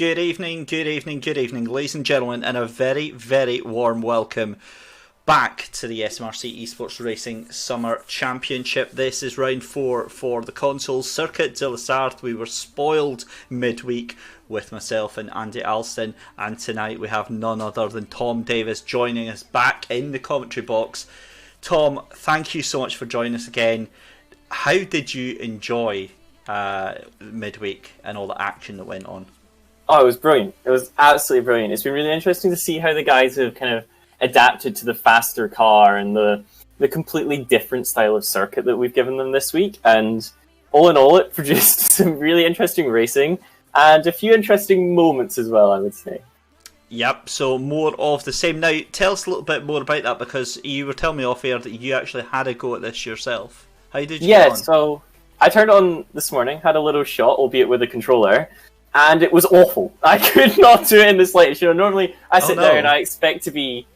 Good evening, ladies and gentlemen, and a very, very warm welcome back to the SMRC eSports Racing Summer Championship. This is round 4 for the consoles. Circuit de la Sarthe. We were spoiled midweek with myself and Andy Alston, and tonight we have none other than Tom Davis joining us back in the commentary box. Tom, thank you so much for joining us again. How did you enjoy midweek and all the action that went on? Oh, it was brilliant. It was absolutely brilliant. It's been really interesting to see how the guys have kind of adapted to the faster car and the completely different style of circuit that we've given them this week. And all in all, it produced some really interesting racing and a few interesting moments as well, I would say. Yep, so more of the same. Now, tell us a little bit more about that, because you were telling me off air that you actually had a go at this yourself. How did you get on? So I turned on this morning, had a little shot, albeit with a controller, and it was awful. I could not do it in the slightest. Normally I sit there and I expect to be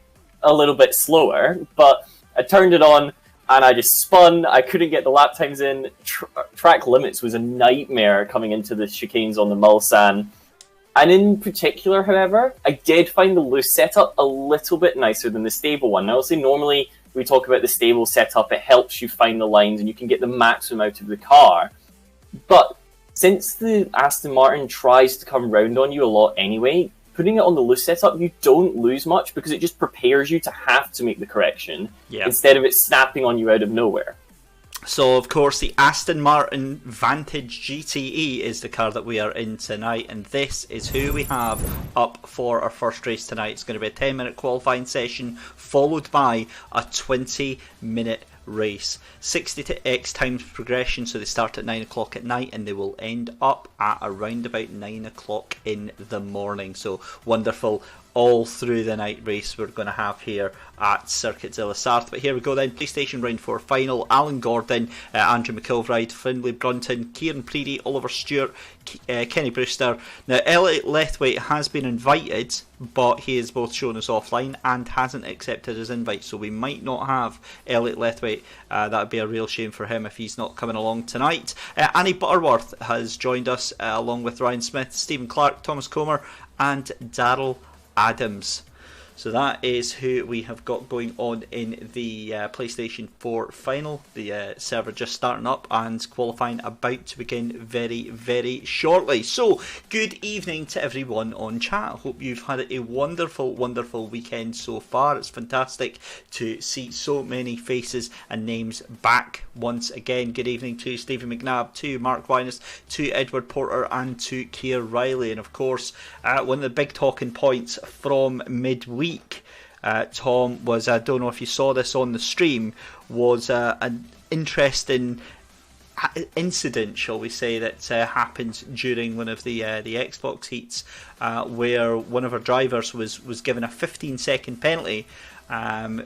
a little bit slower, but I turned it on and I just spun. I couldn't get the lap times in. Track limits was a nightmare coming into the chicanes on the Mulsanne. And in particular, however, I did find the loose setup a little bit nicer than the stable one. Now, obviously, normally we talk about the stable setup. It helps you find the lines and you can get the maximum out of the car. But since the Aston Martin tries to come round on you a lot anyway, putting it on the loose setup, you don't lose much because it just prepares you to have to make the correction instead of it snapping on you out of nowhere. So, of course, the Aston Martin Vantage GTE is the car that we are in tonight, and this is who we have up for our first race tonight. It's going to be a 10-minute qualifying session, followed by a 20-minute race. 60x times progression, so they start at 9 o'clock at night and they will end up at around about 9 o'clock in the morning. So wonderful all through the night race we're going to have here at Circuit de la Sarthe. But here we go then, PlayStation Round 4 final. Alan Gordon, Andrew McIlvride, Finlay Brunton, Kieran Preedy, Oliver Stewart, Kenny Brewster. Now, Elliot Lethwaite has been invited, but he has both shown us offline and hasn't accepted his invite, so we might not have Elliot Lethwaite. That would be a real shame for him if he's not coming along tonight. Annie Butterworth has joined us along with Ryan Smith, Stephen Clark, Thomas Comer and Daryl Adams. So that is who we have got going on in the PlayStation 4 final. The server just starting up and qualifying about to begin very, very shortly. So, good evening to everyone on chat. Hope you've had a wonderful, wonderful weekend so far. It's fantastic to see so many faces and names back once again. Good evening to Stephen McNabb, to Mark Winus, to Edward Porter and to Keir Riley. And of course, one of the big talking points from midweek, Tom, was, I don't know if you saw this on the stream, was an interesting incident, shall we say, that happened during one of the Xbox heats, where one of our drivers was given a 15-second penalty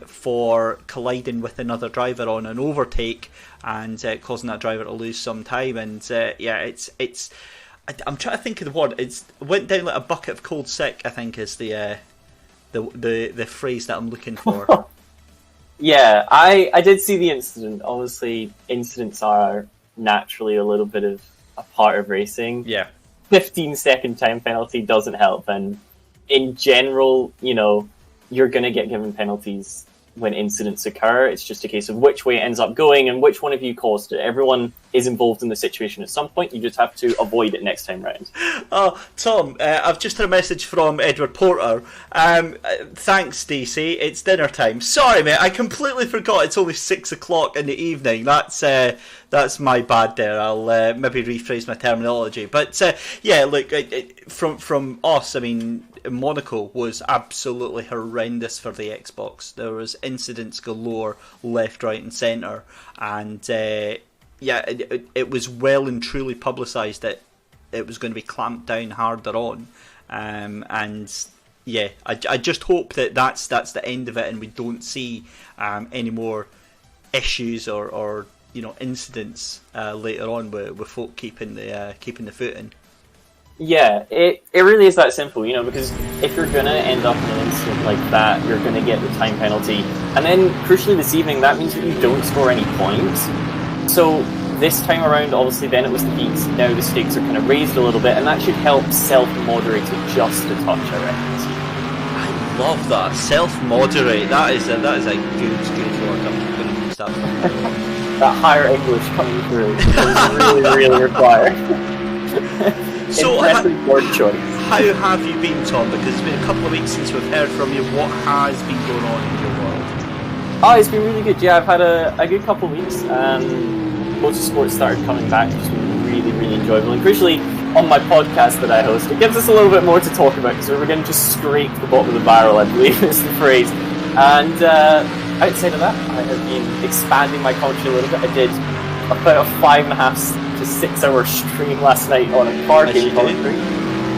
for colliding with another driver on an overtake and causing that driver to lose some time. And I'm trying to think of the word. It went down like a bucket of cold sick, I think, is the phrase that I'm looking for. Yeah, I did see the incident. Obviously, incidents are naturally a little bit of a part of racing. Yeah. 15-second time penalty doesn't help, and in general, you're going to get given penalties when incidents occur. It's just a case of which way it ends up going and which one of you caused it. Everyone is involved in the situation at some point. You just have to avoid it next time round. Oh, Tom, I've just had a message from Edward Porter. Thanks, DC. It's dinner time. Sorry, mate. I completely forgot it's only 6 o'clock in the evening. That's my bad there. I'll maybe rephrase my terminology. But yeah, look, from us, I mean, Monaco was absolutely horrendous for the Xbox. There was incidents galore, left, right and centre. And it was well and truly publicised that it was going to be clamped down harder on. And yeah, I just hope that that's the end of it and we don't see any more issues or incidents later on with folk keeping the foot in. Yeah, it really is that simple, because if you're going to end up in an incident like that, you're going to get the time penalty. And then, crucially this evening, that means that you don't score any points. So This time around, obviously, then it was the heats. Now the stakes are kind of raised a little bit, and that should help self-moderate it just a touch, I reckon. I love that. Self-moderate. That is a good word. I'm going to use that. That higher English coming through is really required. So, impressive word choice. How have you been, Tom? Because it's been a couple of weeks since we've heard from you. What has been going on in your world? Oh, it's been really good. Yeah, I've had a good couple of weeks. Motorsport started coming back, which has been really enjoyable. And crucially, on my podcast that I host, it gives us a little bit more to talk about because we're going to just scrape the bottom of the barrel, I believe is the phrase. And outside of that, I have been expanding my commentary a little bit. I did about a 5.5 to 6 hour stream last night on a car game commentary,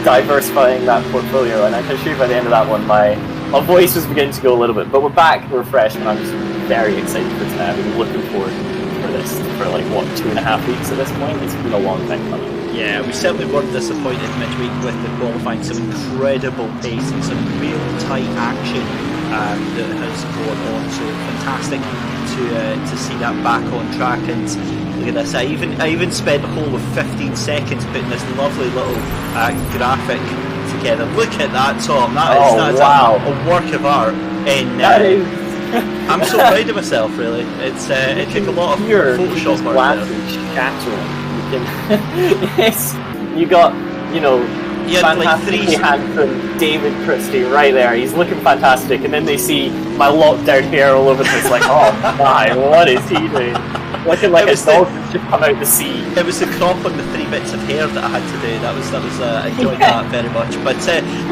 diversifying that portfolio. And I can assure you by the end of that one, my voice was beginning to go a little bit. But we're back, we're fresh, and I'm just very excited for tonight. I've been looking forward for this for 2.5 weeks at this point. It's been a long time coming. Yeah, we certainly weren't disappointed midweek with the qualifying. Some incredible pace and some real tight action that has gone on. So fantastic to see that back on track. And look at this, I even spent a whole of 15 seconds putting this lovely little graphic together. Look at that, Tom. That is wow. a work of art. I'm so proud of myself, really. It took a lot of Photoshop work there. Yes, you got, fantastically handsome David Christie right there. He's looking fantastic, and then they see my lockdown hair all over the place, like, oh my, what is he doing? Looking like a dog that's just come out the sea. It was the crop on the 3 bits of hair that I had to do. I enjoyed that very much. But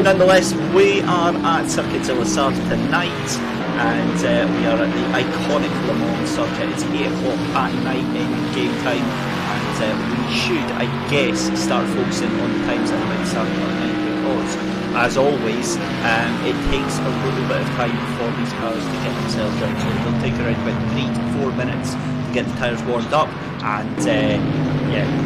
nonetheless, we are at Circuit de la Sarthe tonight, and we are at the iconic Le Mans circuit. It's 8 o'clock at night in game time. We should, I guess, start focusing on the times that are about to start tonight, because, as always, it takes a little bit of time for these cars to get themselves right. So it'll take around about 3 to 4 minutes to get the tyres warmed up, and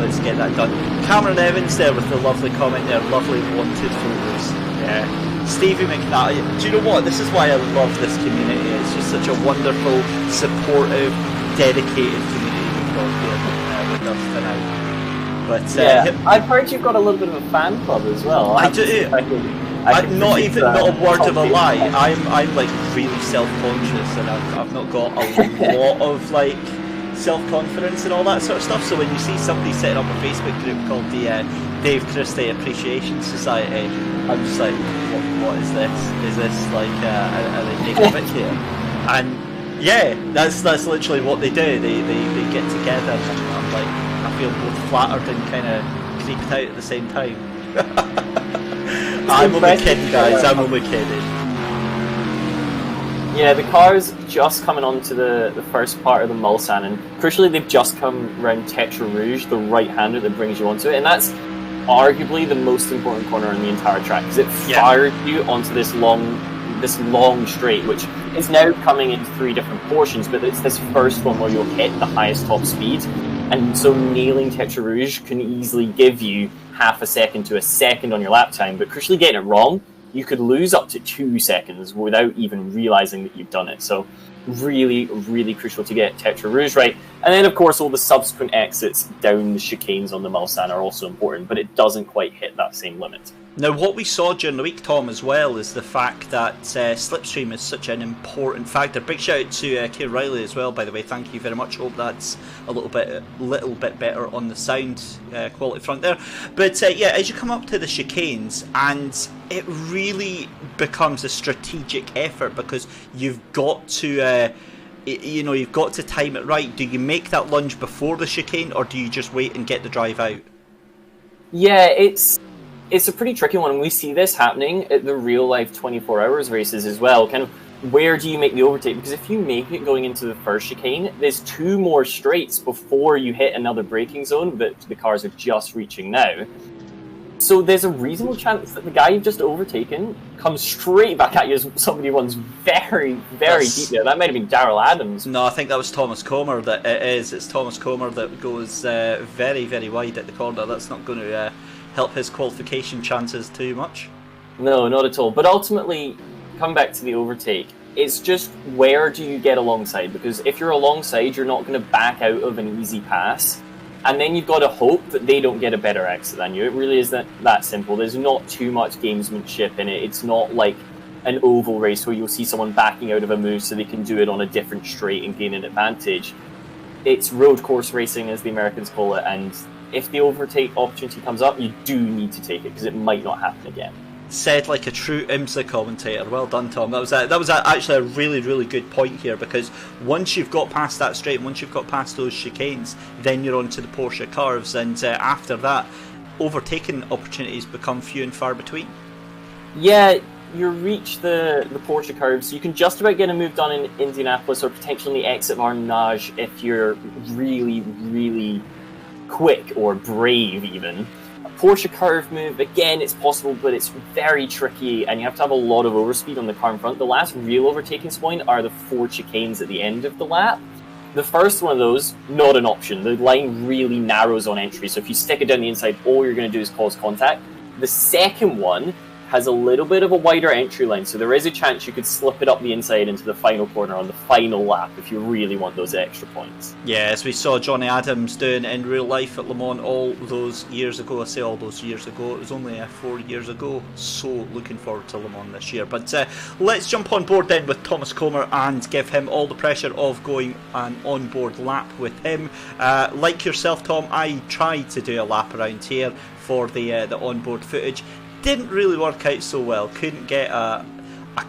let's get that done. Cameron Evans there with the lovely comment there, lovely wanted photos. Yeah. Stevie McNally, do you know what? This is why I love this community. It's just such a wonderful, supportive, dedicated community we've got here with us tonight. But I've heard you've got a little bit of a fan club as well. I do. Not a word of a lie. I'm like really self-conscious, and I've not got a lot of like self-confidence and all that sort of stuff. So when you see somebody setting up a Facebook group called the Dave Christie Appreciation Society, I'm just like, what is this? Is this like are they taking a bit here? And yeah, that's literally what they do. They get together, and I'm like, I feel both flattered and kind of creeped out at the same time. I'm only kidding, guys. I'm only kidding. Yeah, the car's just coming onto the first part of the Mulsanne, and crucially they've just come around Tetra Rouge, the right-hander that brings you onto it, and that's arguably the most important corner on the entire track, because it fires you onto this long straight, which is now coming in 3 different portions, but it's this first one where you'll hit the highest top speed, and so nailing Tetra Rouge can easily give you half a second to a second on your lap time, but crucially getting it wrong, you could lose up to 2 seconds without even realizing that you've done it. So really crucial to get Tetra Rouge right. And then, of course, all the subsequent exits down the chicanes on the Mulsanne are also important, but it doesn't quite hit that same limit. Now, what we saw during the week, Tom, as well, is the fact that slipstream is such an important factor. Big shout out to Keir Riley as well, by the way. Thank you very much. Hope that's a little bit better on the sound quality front there. But as you come up to the chicanes, and it really becomes a strategic effort, because you've got to you've got to time it right. Do you make that lunge before the chicane, or do you just wait and get the drive out? Yeah, it's a pretty tricky one, and we see this happening at the real-life 24 hours races as well. Kind of, where do you make the overtake? Because if you make it going into the first chicane, there's 2 more straights before you hit another braking zone that the cars are just reaching now. So there's a reasonable chance that the guy you've just overtaken comes straight back at you as somebody runs very deep there. That might have been Darrell Adams. No, I think that was Thomas Comer. It's Thomas Comer that goes very wide at the corner. That's not going to help his qualification chances too much. No, not at all. But ultimately, come back to the overtake. It's just, where do you get alongside? Because if you're alongside, you're not going to back out of an easy pass And then you've got to hope that they don't get a better exit than you. It really is that simple. There's not too much gamesmanship in it. It's not like an oval race where you'll see someone backing out of a move so they can do it on a different straight and gain an advantage. It's road course racing, as the Americans call it, and if the overtake opportunity comes up, you do need to take it, because it might not happen again. Said like a true IMSA commentator. Well done, Tom. That was actually a really, really good point here, because once you've got past that straight, once you've got past those chicanes, then you're onto the Porsche curves, and after that, overtaking opportunities become few and far between. Yeah, you reach the Porsche curves, you can just about get a move done in Indianapolis or potentially exit Varnage if you're really, really quick or brave even. A Porsche curve move, again, it's possible, but it's very tricky and you have to have a lot of overspeed on the car in front. The last real overtaking point are the 4 chicanes at the end of the lap. The first one of those, not an option. The line really narrows on entry, so if you stick it down the inside, all you're going to do is cause contact. The second one has a little bit of a wider entry line, so there is a chance you could slip it up the inside into the final corner on the final lap if you really want those extra points. Yeah, as we saw Johnny Adams doing in real life at Le Mans all those years ago. I say all those years ago, it was only 4 years ago. So looking forward to Le Mans this year. But let's jump on board then with Thomas Comer and give him all the pressure of going an on-board lap with him. Like yourself, Tom, I tried to do a lap around here for the on-board footage. Didn't really work out so well. Couldn't get a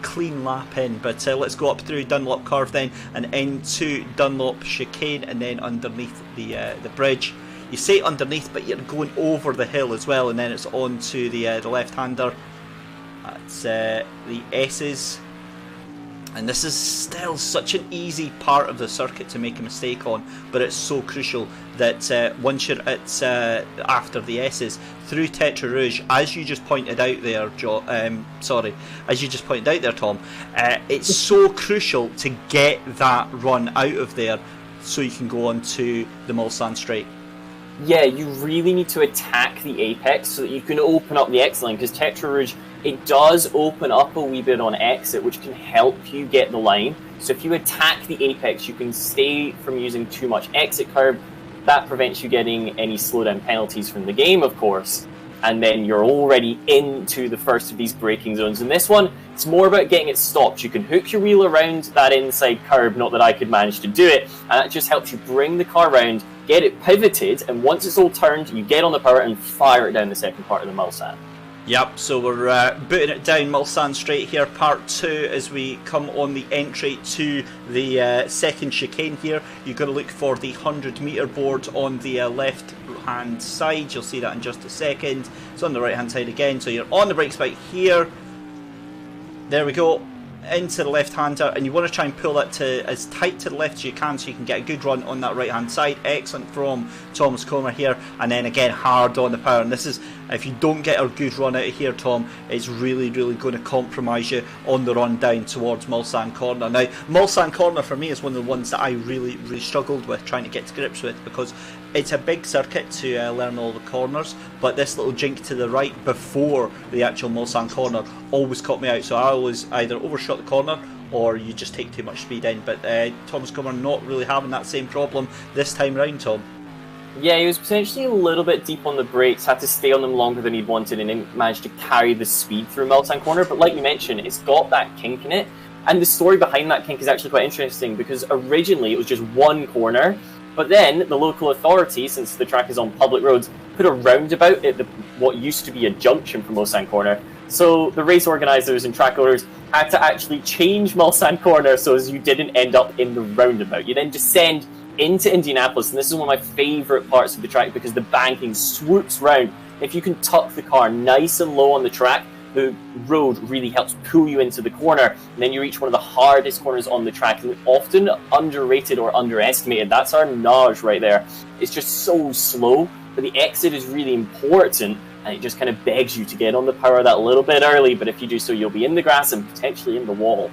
clean lap in, but let's go up through Dunlop Curve then and into Dunlop Chicane and then underneath the bridge. You say underneath, but you're going over the hill as well, and then it's on to the left-hander. That's the S's. And this is still such an easy part of the circuit to make a mistake on, but it's so crucial that once you're at after the S's through Tetra Rouge, as you just pointed out there, Tom, it's so crucial to get that run out of there so you can go on to the Mulsanne straight. Yeah, you really need to attack the apex so that you can open up the X line, because Tetra Rouge, it does open up a wee bit on exit, which can help you get the line. So if you attack the apex, you can stay from using too much exit curb. That prevents you getting any slowdown penalties from the game, of course. And then you're already into the first of these braking zones. And this one, it's more about getting it stopped. You can hook your wheel around that inside curb, not that I could manage to do it, and that just helps you bring the car around, get it pivoted, and once it's all turned, you get on the power and fire it down the second part of the Mulsanne. Yep, so we're booting it down Mulsanne straight here, part 2, as we come on the entry to the second chicane here. You've got to look for the 100 metre board on the left hand side. You'll see that in just a second. It's on the right hand side again, so you're on the brake spike here. There we go, into the left hander, and you want to try and pull that to as tight to the left as you can so you can get a good run on that right hand side. Excellent from Thomas Comer here, and then again hard on the power. And this is, if you don't get a good run out of here, Tom, it's really, really going to compromise you on the run down towards Mulsanne Corner. Now, Mulsanne Corner for me is one of the ones that I really, really struggled with trying to get to grips with, because it's a big circuit to learn all the corners, but this little jink to the right before the actual Mulsanne Corner always caught me out, so I always either overshot the corner or you just take too much speed in. But Thomas Comer not really having that same problem this time round, Tom. Yeah, he was potentially a little bit deep on the brakes, had to stay on them longer than he'd wanted, and then managed to carry the speed through Mulsanne Corner. But like you mentioned, it's got that kink in it, and the story behind that kink is actually quite interesting, because originally it was just one corner, but then the local authority, since the track is on public roads, put a roundabout at what used to be a junction for Mulsanne Corner. So the race organisers and track owners had to actually change Mulsanne Corner so as you didn't end up in the roundabout. You then descend into Indianapolis, and this is one of my favourite parts of the track because the banking swoops round. If you can tuck the car nice and low on the track, the road really helps pull you into the corner, and then you reach one of the hardest corners on the track, and often underrated or underestimated. That's our Nage right there. It's just so slow, but the exit is really important, and it just kind of begs you to get on the power that little bit early, but if you do so, you'll be in the grass and potentially in the wall.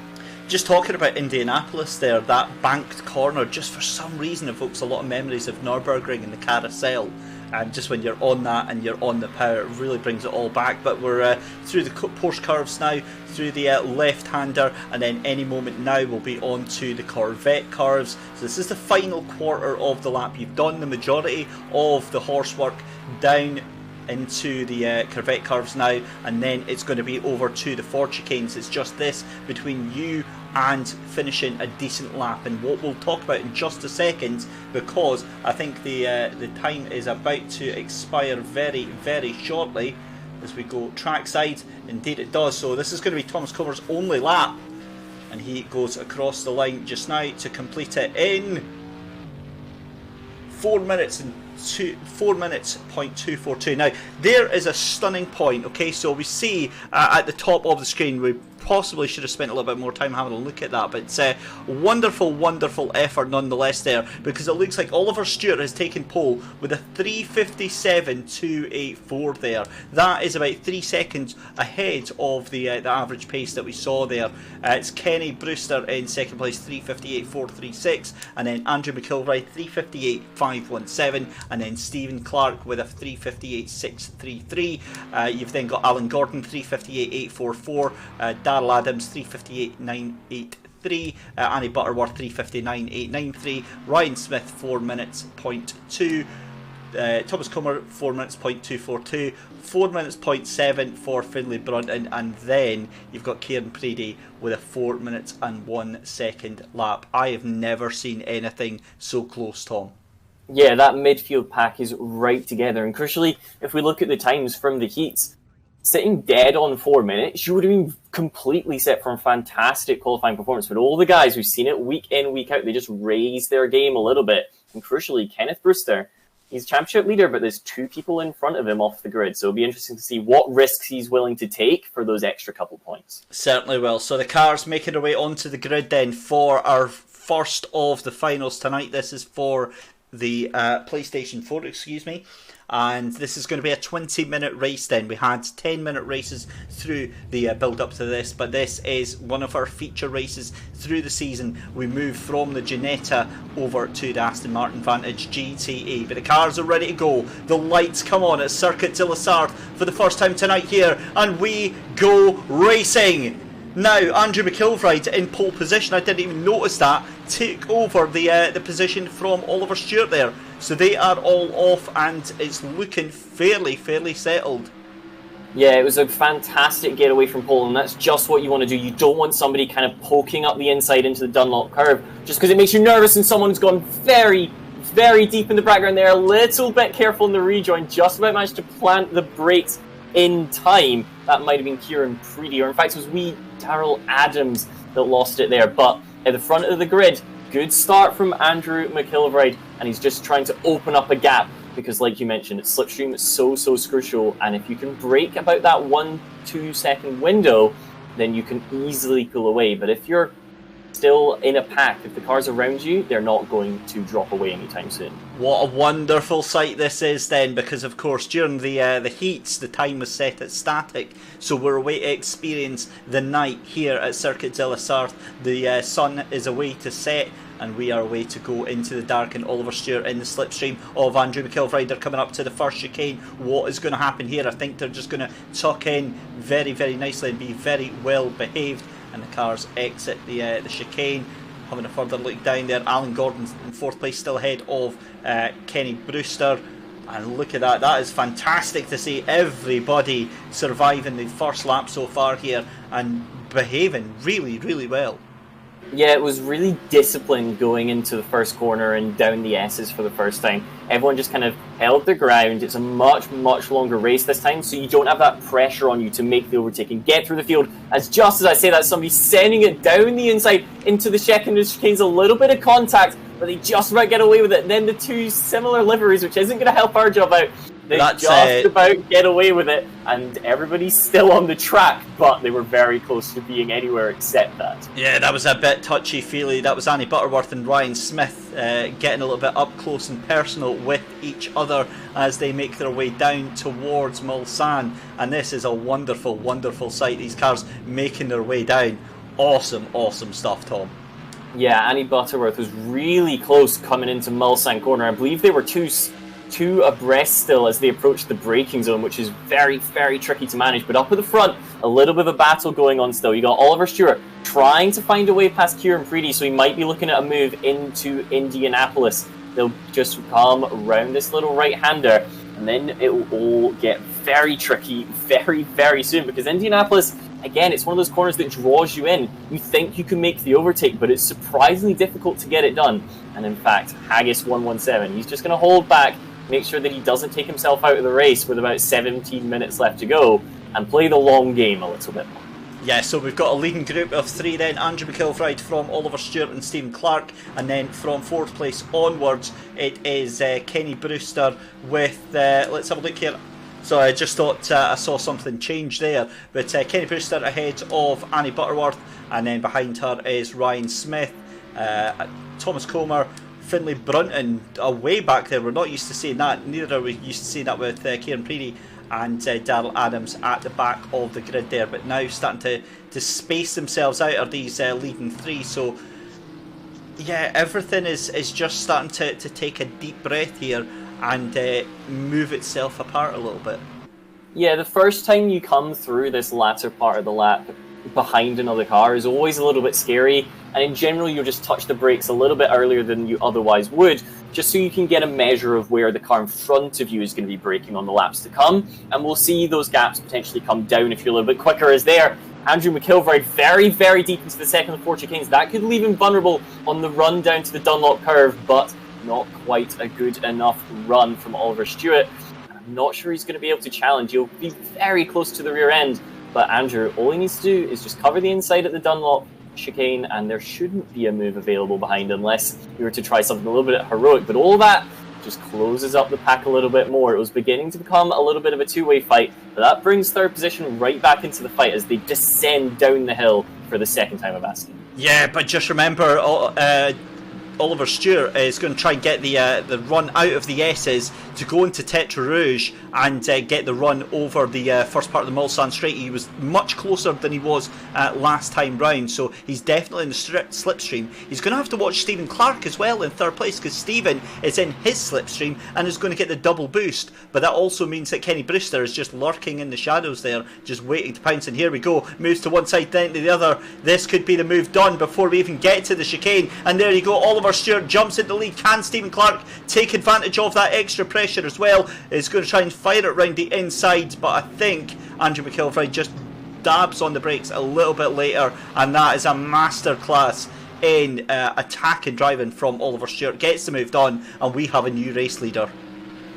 Just talking about Indianapolis there, that banked corner, just for some reason evokes a lot of memories of Nürburgring and the carousel. And just when you're on that and you're on the power, it really brings it all back. But we're through the Porsche curves now, through the left-hander, and then any moment now we'll be on to the Corvette curves. So this is the final quarter of the lap. You've done the majority of the horsework down into the Corvette curves now, and then it's going to be over to the Ford chicanes. It's just this between you and finishing a decent lap, and what we'll talk about in just a second, because I think the time is about to expire very, very shortly as we go trackside. Indeed it does. So this is going to be Thomas Comer's only lap, and he goes across the line just now to complete it in 4 minutes and 4 minutes .242. Now there is a stunning point. Okay, so we see at the top of the screen, we possibly should have spent a little bit more time having a look at that, but it's a wonderful effort nonetheless there, because it looks like Oliver Stewart has taken pole with a 3:57.284 there. That is about 3 seconds ahead of the average pace that we saw there. It's Kenny Brewster in second place, 3:58.436, and then Andrew McIlvray 3:58.517, and then Stephen Clark with a 3:58.633. You've then got Alan Gordon 3:58.844, Darrell Adams 3:58.983, Annie Butterworth 3:59.893, Ryan Smith 4 minutes .2, Thomas Comer 4 minutes .242, 4 minutes .7 for Finlay Brunton, and then you've got Kieran Preedy with a 4 minutes and 1 second lap. I have never seen anything so close, Tom. Yeah, that midfield pack is right together, and crucially, if we look at the times from the heats, sitting dead on 4 minutes, you would have been completely set for a fantastic qualifying performance. But all the guys, we've seen it week in, week out, they just raise their game a little bit. And crucially, Kenneth Brewster, he's championship leader, but there's 2 people in front of him off the grid. So it'll be interesting to see what risks he's willing to take for those extra couple points. Certainly will. So the cars making their way onto the grid then for our first of the finals tonight. This is for the PlayStation 4, and this is going to be a 20-minute race then. We had 10-minute races through the build-up to this, but this is one of our feature races through the season. We move from the Ginetta over to the Aston Martin Vantage GTE, but the cars are ready to go. The lights come on at Circuit de la Sarthe for the first time tonight here, and we go racing. Now, Andrew McIlvray in pole position, I didn't even notice that, took over the position from Oliver Stewart there. So they are all off, and it's looking fairly settled. Yeah, it was a fantastic getaway from pole, and that's just what you want to do. You don't want somebody kind of poking up the inside into the Dunlop curve, just because it makes you nervous and someone's gone very deep in the background there, a little bit careful in the rejoin, just about managed to plant the brakes in time. That might have been Kieran Preedy, or in fact it was Darrell Adams that lost it there. But at the front of the grid, good start from Andrew McIlvray, and he's just trying to open up a gap, because like you mentioned, slipstream is so crucial, and if you can break about that 1-2 second window, then you can easily pull away. But if you're still in a pack, if the cars around you, they're not going to drop away anytime soon. What a wonderful sight this is then, because of course during the heats the time was set at static, so we're away to experience the night here at Circuit de la Sarthe. The sun is away to set, and we are away to go into the dark, and Oliver Stewart in the slipstream of Andrew McIlvray. They're coming up to the first chicane. What is going to happen here? I think they're just going to tuck in very nicely and be very well behaved, and the cars exit the chicane. Having a further look down there, Alan Gordon in 4th place, still ahead of Kenny Brewster. And look at that, that is fantastic to see everybody surviving the first lap so far here and behaving really well. Yeah, it was really disciplined going into the first corner and down the S's for the first time. Everyone just kind of held their ground. It's a much longer race this time, so you don't have that pressure on you to make the overtaking, get through the field. As just as I say that, somebody's sending it down the inside into the chicanes, a little bit of contact, but they just about get away with it. And then the 2 similar liveries, which isn't going to help our job out, they just about get away with it, and everybody's still on the track, but they were very close to being anywhere except that. Yeah, that was a bit touchy-feely. That was Annie Butterworth and Ryan Smith getting a little bit up close and personal with each other as they make their way down towards Mulsanne, and this is a wonderful sight. These cars making their way down. Awesome stuff, Tom. Yeah, Annie Butterworth was really close coming into Mulsanne corner. I believe they were 2 two abreast still as they approach the braking zone, which is very, very tricky to manage. But up at the front, a little bit of a battle going on still. You got Oliver Stewart trying to find a way past Kieran Preedy, so he might be looking at a move into Indianapolis. They'll just come around this little right-hander, and then it will all get very tricky very, very soon, because Indianapolis, again, it's one of those corners that draws you in. You think you can make the overtake, but it's surprisingly difficult to get it done. And in fact, Haggis117, he's just going to hold back, make sure that he doesn't take himself out of the race with about 17 minutes left to go, and play the long game a little bit more. Yeah, so we've got a leading group of three then. Andrew McIlvright from Oliver Stewart and Stephen Clark. And then from fourth place onwards, it is Kenny Brewster with... let's have a look here. So I just thought I saw something change there. But Kenny Brewster ahead of Annie Butterworth. And then behind her is Ryan Smith, Thomas Comer, Finlay Brunton way back there. We're not used to seeing that. Neither are we used to seeing that with Kieran Preedy and Daryl Adams at the back of the grid there, but now starting to space themselves out of these leading three. So yeah, everything is just starting to take a deep breath here and move itself apart a little bit. Yeah, the first time you come through this latter part of the lap behind another car is always a little bit scary, and in general you'll just touch the brakes a little bit earlier than you otherwise would, just so you can get a measure of where the car in front of you is going to be braking on the laps to come, and we'll see those gaps potentially come down if you're a little bit quicker. As there, Andrew McIlvright very, very deep into the second of 4 chicanes. That could leave him vulnerable on the run down to the Dunlop curve, but not quite a good enough run from Oliver Stewart. I'm not sure he's going to be able to challenge. He'll be very close to the rear end, but Andrew, all he needs to do is just cover the inside at the Dunlop chicane, and there shouldn't be a move available behind unless you were to try something a little bit heroic. But all that just closes up the pack a little bit more. It was beginning to become a little bit of a two-way fight, but that brings third position right back into the fight as they descend down the hill for the second time of asking. Yeah, but just remember, Oliver Stewart is going to try and get the run out of the S's to go into Tetra Rouge and get the run over the first part of the Mulsanne Straight. He was much closer than he was last time round, so he's definitely in the slipstream. He's going to have to watch Stephen Clark as well in third place, because Stephen is in his slipstream and is going to get the double boost. But that also means that Kenny Brewster is just lurking in the shadows there, just waiting to pounce. And here we go, moves to one side then to the other. This could be the move done before we even get to the chicane, and there you go, Oliver Stewart jumps into the lead. Can Stephen Clark take advantage of that extra pressure as well? Is going to try and fire it round the inside, but I think Andrew McIlvright just dabs on the brakes a little bit later, and that is a masterclass in attack and driving from Oliver Stewart. Gets the move done, and we have a new race leader.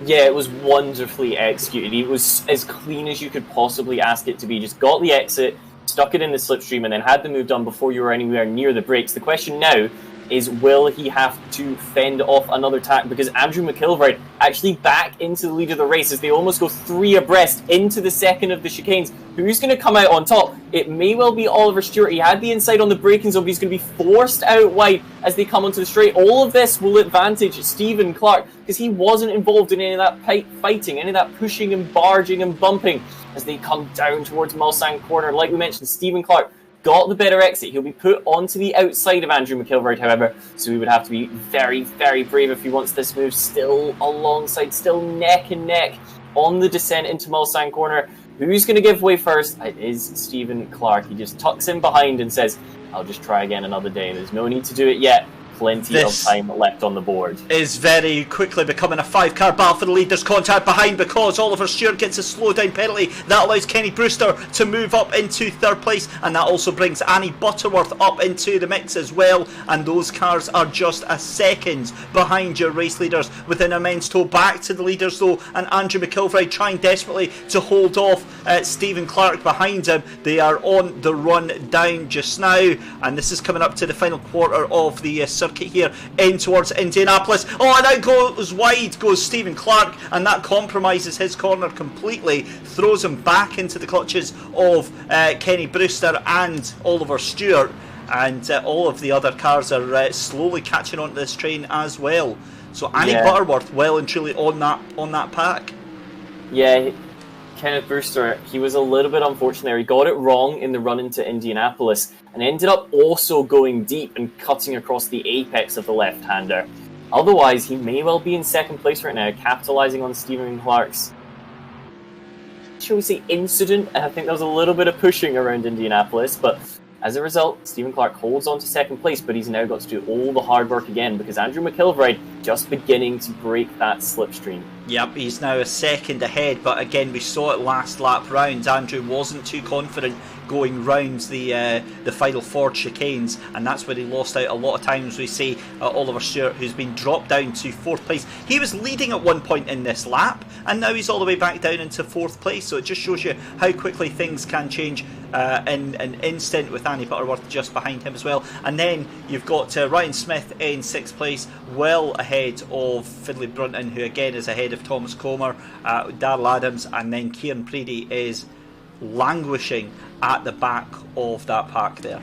Yeah, it was wonderfully executed. It was as clean as you could possibly ask it to be. Just got the exit, stuck it in the slipstream, and then had the move done before you were anywhere near the brakes. The question now is, will he have to fend off another attack? Because Andrew McIlvright actually back into the lead of the race as they almost go three abreast into the second of the chicanes. Who's going to come out on top? It may well be Oliver Stewart. He had the inside on the braking zone, but he's going to be forced out wide as they come onto the straight. All of this will advantage Stephen Clark, because he wasn't involved in any of that fighting, any of that pushing and barging and bumping as they come down towards Mulsanne Corner. Like we mentioned, Stephen Clark got the better exit. He'll be put onto the outside of Andrew McIlvright, however, so he would have to be very, very brave if he wants this move still alongside, still neck and neck on the descent into Mulsanne Corner. Who's going to give way first? It is Stephen Clark. He just tucks in behind and says, I'll just try again another day. There's no need to do it yet. Plenty of time left on the board. Is very quickly becoming a 5-car battle for the lead. There's contact behind because Oliver Stewart gets a slow down penalty. That allows Kenny Brewster to move up into third place, and that also brings Annie Butterworth up into the mix as well. And those cars are just a second behind your race leaders, with an immense tow back to the leaders though, and Andrew McIlvright trying desperately to hold off Stephen Clark behind him. They are on the run down just now, and this is coming up to the final quarter of the circuit here in towards Indianapolis. Oh, and out goes wide goes Stephen Clark, and that compromises his corner completely, throws him back into the clutches of Kenny Brewster and Oliver Stewart, and all of the other cars are slowly catching onto this train as well. So Annie Butterworth well and truly on that pack. Yeah, Kenneth Brewster, he was a little bit unfortunate there. He got it wrong in the run into Indianapolis and ended up also going deep and cutting across the apex of the left-hander. Otherwise, he may well be in second place right now, capitalizing on Stephen Clark's, shall we say, incident. I think there was a little bit of pushing around Indianapolis, but as a result, Stephen Clark holds on to second place, but he's now got to do all the hard work again because Andrew McIlvray just beginning to break that slipstream. Yep, he's now a second ahead, but again, we saw it last lap round. Andrew wasn't too confident going round the final 4 chicanes, and that's where he lost out a lot of times. We see Oliver Stewart, who's been dropped down to 4th place. He was leading at one point in this lap, and now he's all the way back down into 4th place, so it just shows you how quickly things can change in an instant, with Annie Butterworth just behind him as well. And then you've got Ryan Smith in 6th place, well ahead of Finlay Brunton, who again is ahead of Thomas Comer, Darrell Adams, and then Kieran Preedy is languishing at the back of that pack there.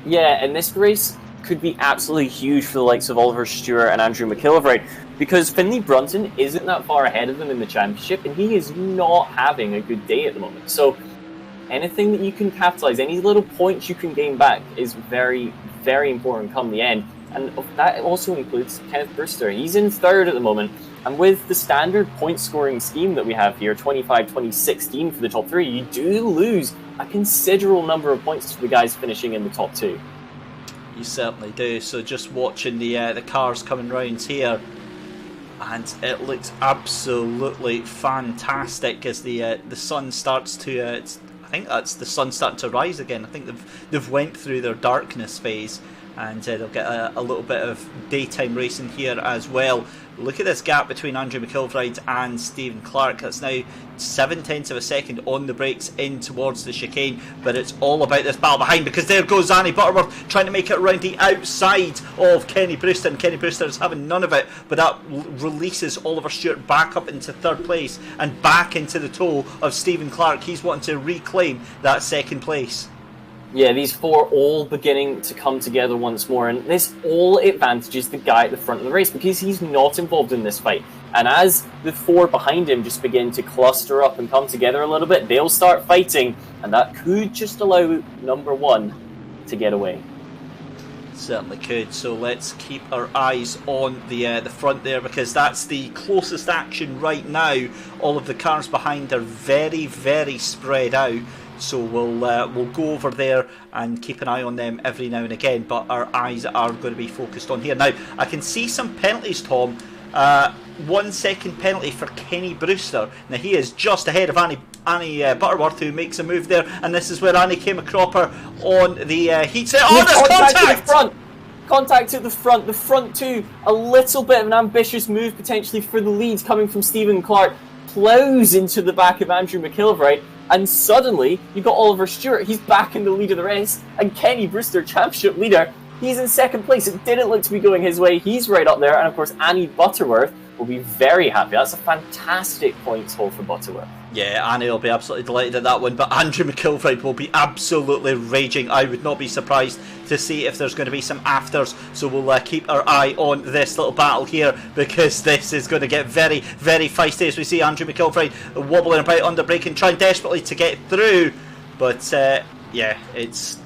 Yeah, and this race could be absolutely huge for the likes of Oliver Stewart and Andrew McIlvray, because Finlay Brunton isn't that far ahead of them in the championship, and he is not having a good day at the moment. So anything that you can capitalise, any little points you can gain back is very, very important come the end. And that also includes Kenneth Brewster. He's in 3rd at the moment. And with the standard point scoring scheme that we have here, 25-20-16 for the top 3, you do lose a considerable number of points to the guys finishing in the top 2. You certainly do. So just watching the cars coming round here, and it looks absolutely fantastic as the sun starts to. I think that's the sun starting to rise again. I think they've went through their darkness phase, and they'll get a little bit of daytime racing here as well. Look at this gap between Andrew McIlvray and Stephen Clark. That's now 0.7 of a second on the brakes in towards the chicane, but it's all about this battle behind, because there goes Annie Butterworth trying to make it around the outside of Kenny Brewster, and Kenny Brewster is having none of it, but that releases Oliver Stewart back up into 3rd place and back into the tow of Stephen Clark. He's wanting to reclaim that 2nd place. Yeah, these 4 all beginning to come together once more, and this all advantages the guy at the front of the race because he's not involved in this fight. And as the 4 behind him just begin to cluster up and come together a little bit, they'll start fighting, and that could just allow number 1 to get away. Certainly could. So let's keep our eyes on the front there, because that's the closest action right now. All of the cars behind are very, very spread out. So we'll go over there and keep an eye on them every now and again, but our eyes are going to be focused on here. Now, I can see some penalties, Tom. 1 second penalty for Kenny Brewster. Now, he is just ahead of Annie Butterworth, who makes a move there, and this is where Annie came a cropper on the heat set. Oh, there's contact! Contact at the front. The front 2, a little bit of an ambitious move potentially for the lead coming from Stephen Clark. Plows into the back of Andrew McIlvray, and suddenly you've got Oliver Stewart. He's back in the lead of the race, and Kenny Brewster, championship leader, he's in 2nd place. It didn't look to be going his way. He's right up there, and of course Annie Butterworth will be very happy. That's a fantastic points haul for Butterworth. Yeah, Annie will be absolutely delighted at that one, but Andrew McIlvray will be absolutely raging. I would not be surprised to see if there's going to be some afters, so we'll keep our eye on this little battle here, because this is going to get very, very feisty as we see Andrew McIlvray wobbling about under braking, trying desperately to get through, but yeah, it's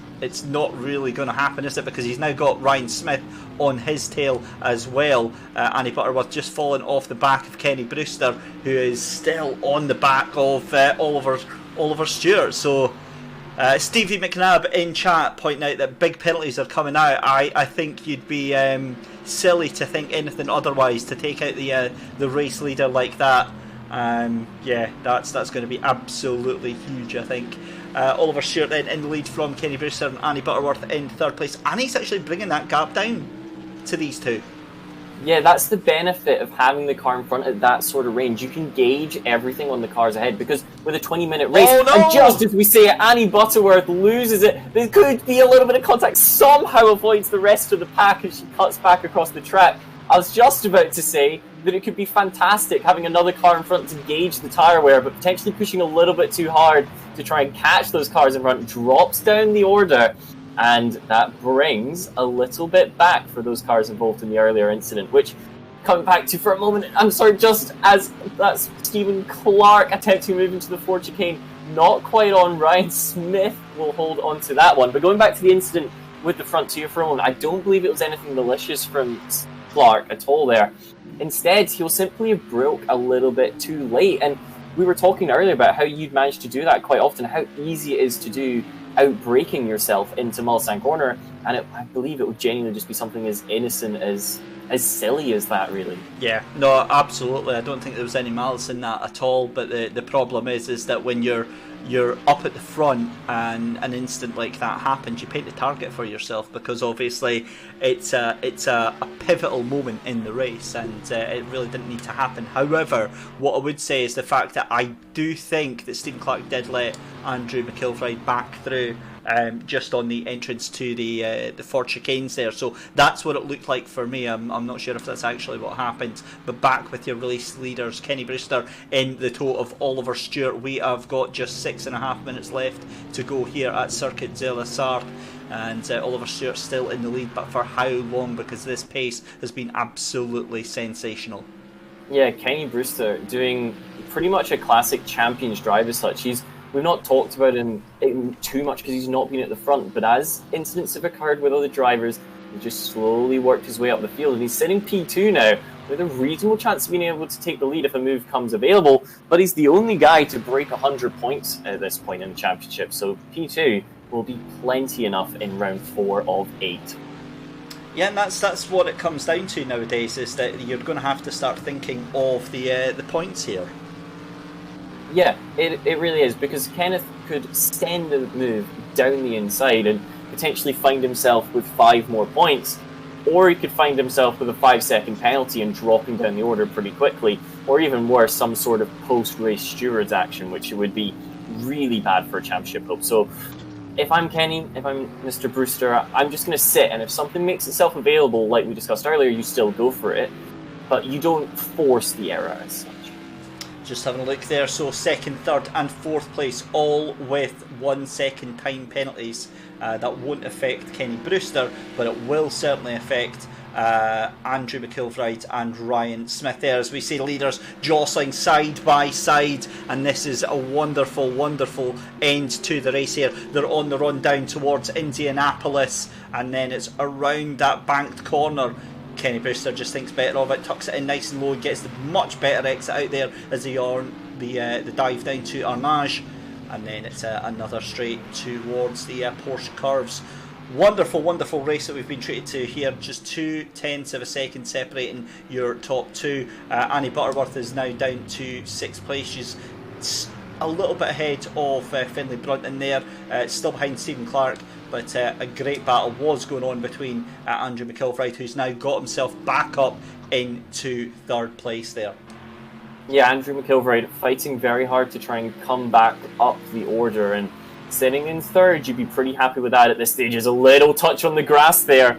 not really going to happen, is it? Because he's now got Ryan Smith on his tail as well. Annie Butterworth just falling off the back of Kenny Brewster, who is still on the back of Oliver Stewart. So Stevie McNabb in chat pointing out that big penalties are coming out. I think you'd be silly to think anything otherwise to take out the race leader like that. Yeah, that's going to be absolutely huge, I think. Oliver Stewart then in the lead from Kenny Brewster, and Annie Butterworth in 3rd place. Annie's actually bringing that gap down to these 2. Yeah, that's the benefit of having the car in front at that sort of range. You can gauge everything on the cars ahead, because with a 20-minute race, and just as we say it, Annie Butterworth loses it. There could be a little bit of contact, somehow avoids the rest of the pack as she cuts back across the track. I was just about to say that it could be fantastic having another car in front to gauge the tyre wear, but potentially pushing a little bit too hard to try and catch those cars in front drops down the order, and that brings a little bit back for those cars involved in the earlier incident, which, coming back to for a moment, I'm sorry, just as that's Stephen Clark attempting to move into the 4 chicane, not quite on. Ryan Smith will hold on to that one. But going back to the incident with the front 2 for a moment, I don't believe it was anything malicious from Clark at all there. Instead, he'll simply have broke a little bit too late. And we were talking earlier about how you'd managed to do that quite often, how easy it is to do outbreaking yourself into Mulsanne corner. And I believe it would genuinely just be something as innocent as silly as that, really. Yeah, no, absolutely. I don't think there was any malice in that at all. But the problem is that when you're up at the front and an instant like that happens, you paint the target for yourself, because obviously it's a pivotal moment in the race, and it really didn't need to happen. However, what I would say is the fact that I do think that Stephen Clark did let Andrew McIlvright back through just on the entrance to the Ford chicanes there. So that's what it looked like for me. I'm not sure if that's actually what happened. But back with your release leaders, Kenny Brewster in the tow of Oliver Stewart. We have got just 6.5 minutes left to go here at Circuit de la Sarthe. And Oliver Stewart still in the lead, but for how long? Because this pace has been absolutely sensational. Yeah, Kenny Brewster doing pretty much a classic Champions drive as such. We've not talked about him too much because he's not been at the front, but as incidents have occurred with other drivers, he's just slowly worked his way up the field, and he's sitting P2 now with a reasonable chance of being able to take the lead if a move comes available, but he's the only guy to break 100 points at this point in the championship, so P2 will be plenty enough in round 4 of 8. Yeah, and that's what it comes down to nowadays, is that you're going to have to start thinking of the points here. Yeah, it really is, because Kenneth could send the move down the inside and potentially find himself with 5 more points, or he could find himself with a 5-second penalty and dropping down the order pretty quickly, or even worse, some sort of post-race stewards action, which would be really bad for a championship hope. So if I'm Kenny, if I'm Mr. Brewster, I'm just going to sit, and if something makes itself available, like we discussed earlier, you still go for it, but you don't force the error as such. Just having a look there, so 2nd, 3rd and 4th place, all with 1 second time penalties. That won't affect Kenny Brewster, but it will certainly affect Andrew McIlvright and Ryan Smith there, as we see leaders jostling side by side, and this is a wonderful, wonderful end to the race here. They're on the run down towards Indianapolis, and then it's around that banked corner. Kenny Brewster just thinks better of it, tucks it in nice and low, gets the much better exit out there as they are the dive down to Arnage, and then it's another straight towards the Porsche curves. Wonderful, wonderful race that we've been treated to here. Just 0.2 of a second separating your top two. Annie Butterworth is now down to 6th place. She's a little bit ahead of Finlay Brunton there, still behind Stephen Clark, but a great battle was going on between Andrew McIlvright, who's now got himself back up into 3rd place there. Yeah, Andrew McIlvright fighting very hard to try and come back up the order, and sitting in 3rd, you'd be pretty happy with that at this stage. There's a little touch on the grass there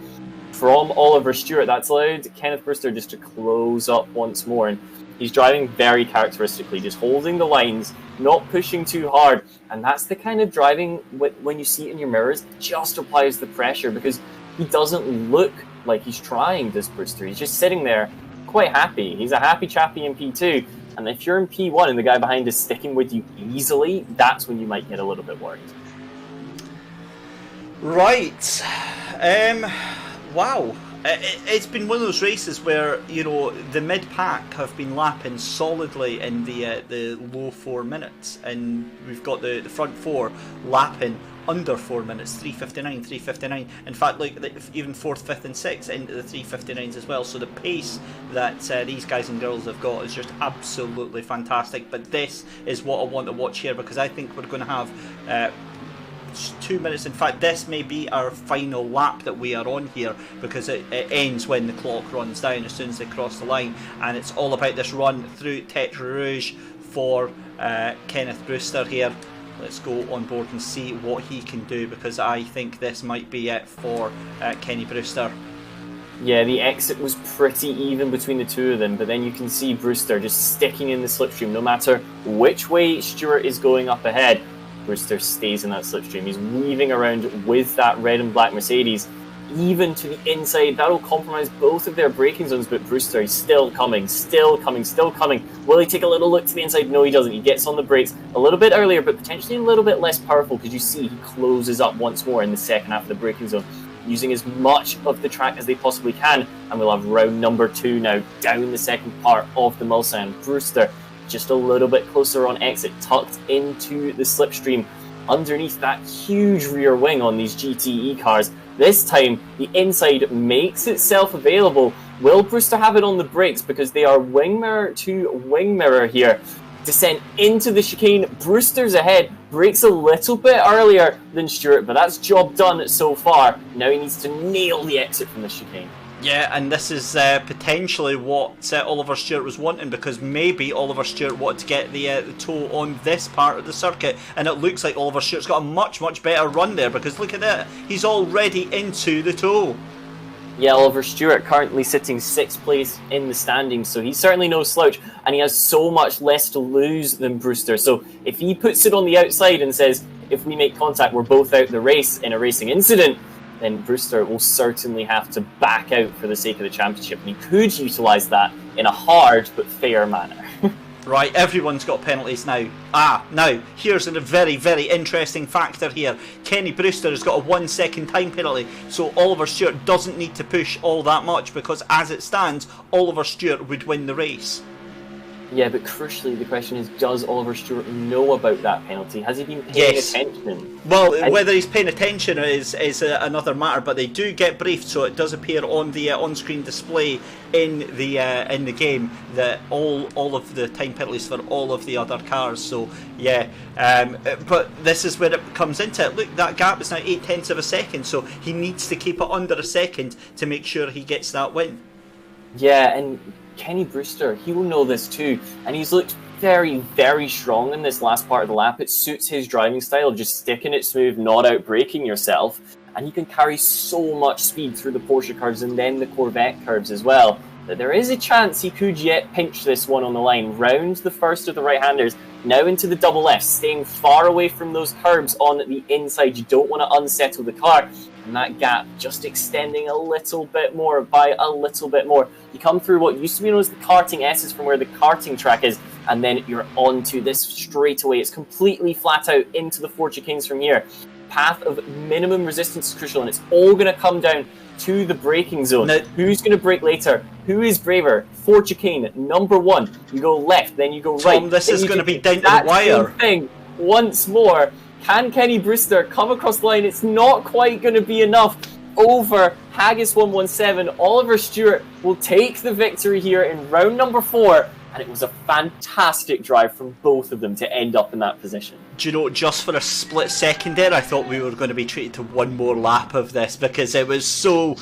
from Oliver Stewart. That's allowed Kenneth Brewster just to close up once more, and he's driving very characteristically, just holding the lines, not pushing too hard, and that's the kind of driving, when you see it in your mirrors, it just applies the pressure, because he doesn't look like he's trying, this Brewster. He's just sitting there quite happy. He's a happy chappy in P2, and if you're in P1 and the guy behind is sticking with you easily, that's when you might get a little bit worried. Right. Wow. It's been one of those races where, you know, the mid-pack have been lapping solidly in the low 4 minutes, and we've got the front 4 lapping under 4 minutes, 3:59. In fact, like even 4th, 5th and 6th into the 3:59s as well. So the pace that these guys and girls have got is just absolutely fantastic. But this is what I want to watch here, because I think we're going to have 2 minutes. In fact, this may be our final lap that we are on here, because it ends when the clock runs down as soon as they cross the line, and it's all about this run through Tetre Rouge for Kenneth Brewster here. Let's go on board and see what he can do, because I think this might be it for Kenny Brewster. Yeah, the exit was pretty even between the two of them, but then you can see Brewster just sticking in the slipstream. No matter which way Stewart is going up ahead, Brewster stays in that slipstream. He's weaving around with that red and black Mercedes, even to the inside. That'll compromise both of their braking zones, but Brewster is still coming. Will he take a little look to the inside? No, he doesn't. He gets on the brakes a little bit earlier, but potentially a little bit less powerful, because you see he closes up once more in the second half of the braking zone. using as much of the track as they possibly can. And we'll have round number 2 now down the second part of the Mulsanne. Brewster just a little bit closer on exit, tucked into the slipstream underneath that huge rear wing on these GTE cars. This time, the inside makes itself available. Will Brewster have it on the brakes? Because they are wing mirror to wing mirror here. Descent into the chicane. Brewster's ahead. Brakes a little bit earlier than Stewart, but that's job done so far. Now he needs to nail the exit from the chicane. Yeah, and this is potentially what Oliver Stewart was wanting, because maybe Oliver Stewart wanted to get the toe on this part of the circuit, and it looks like Oliver Stewart's got a much better run there, because look at that, he's already into the toe. Yeah, Oliver Stewart currently sitting 6th place in the standings, so he's certainly no slouch, and he has so much less to lose than Brewster. So if he puts it on the outside and says, if we make contact, we're both out the race in a racing incident, then Brewster will certainly have to back out for the sake of the championship, and he could utilise that in a hard but fair manner. Right, everyone's got penalties now. Now, here's a very interesting factor here. Kenny Brewster has got a 1 second time penalty, so Oliver Stewart doesn't need to push all that much, because as it stands, Oliver Stewart would win the race. Yeah, but crucially, the question is, does Oliver Stewart know about that penalty? Has he been paying attention? Well, whether he's paying attention is another matter, but they do get briefed, so it does appear on the on-screen display in the game that all of the time penalties for all of the other cars. So yeah, but this is where it comes into it. Look, that gap is now 0.8 of a second, so he needs to keep it under a second to make sure he gets that win. Yeah, and Kenny Brewster, he will know this too, and he's looked very strong in this last part of the lap. It suits his driving style of just sticking it smooth, not out braking yourself, and he can carry so much speed through the Porsche curves and then the Corvette curves as well, that there is a chance he could yet pinch this one on the line. Round the first of the right-handers, now into the double left, staying far away from those curbs on the inside. You don't want to unsettle the car, and that gap just extending a little bit more by a little bit more. You come through what used to be known as the karting S's from where the karting track is, and then you're onto this straightaway. It's completely flat out into the 4 chicanes from here. Path of minimum resistance is crucial, and it's all going to come down to the braking zone. Now, who's going to brake later? Who is braver? 4 chicane, number 1. You go left, then you go right. Tom, this is going to be down to the wire. Thing once more. Can Kenny Brewster come across the line? It's not quite going to be enough over Haggis 117. Oliver Stewart will take the victory here in round number 4. And it was a fantastic drive from both of them to end up in that position. Do you know, just for a split second there, I thought we were going to be treated to one more lap of this, because it was so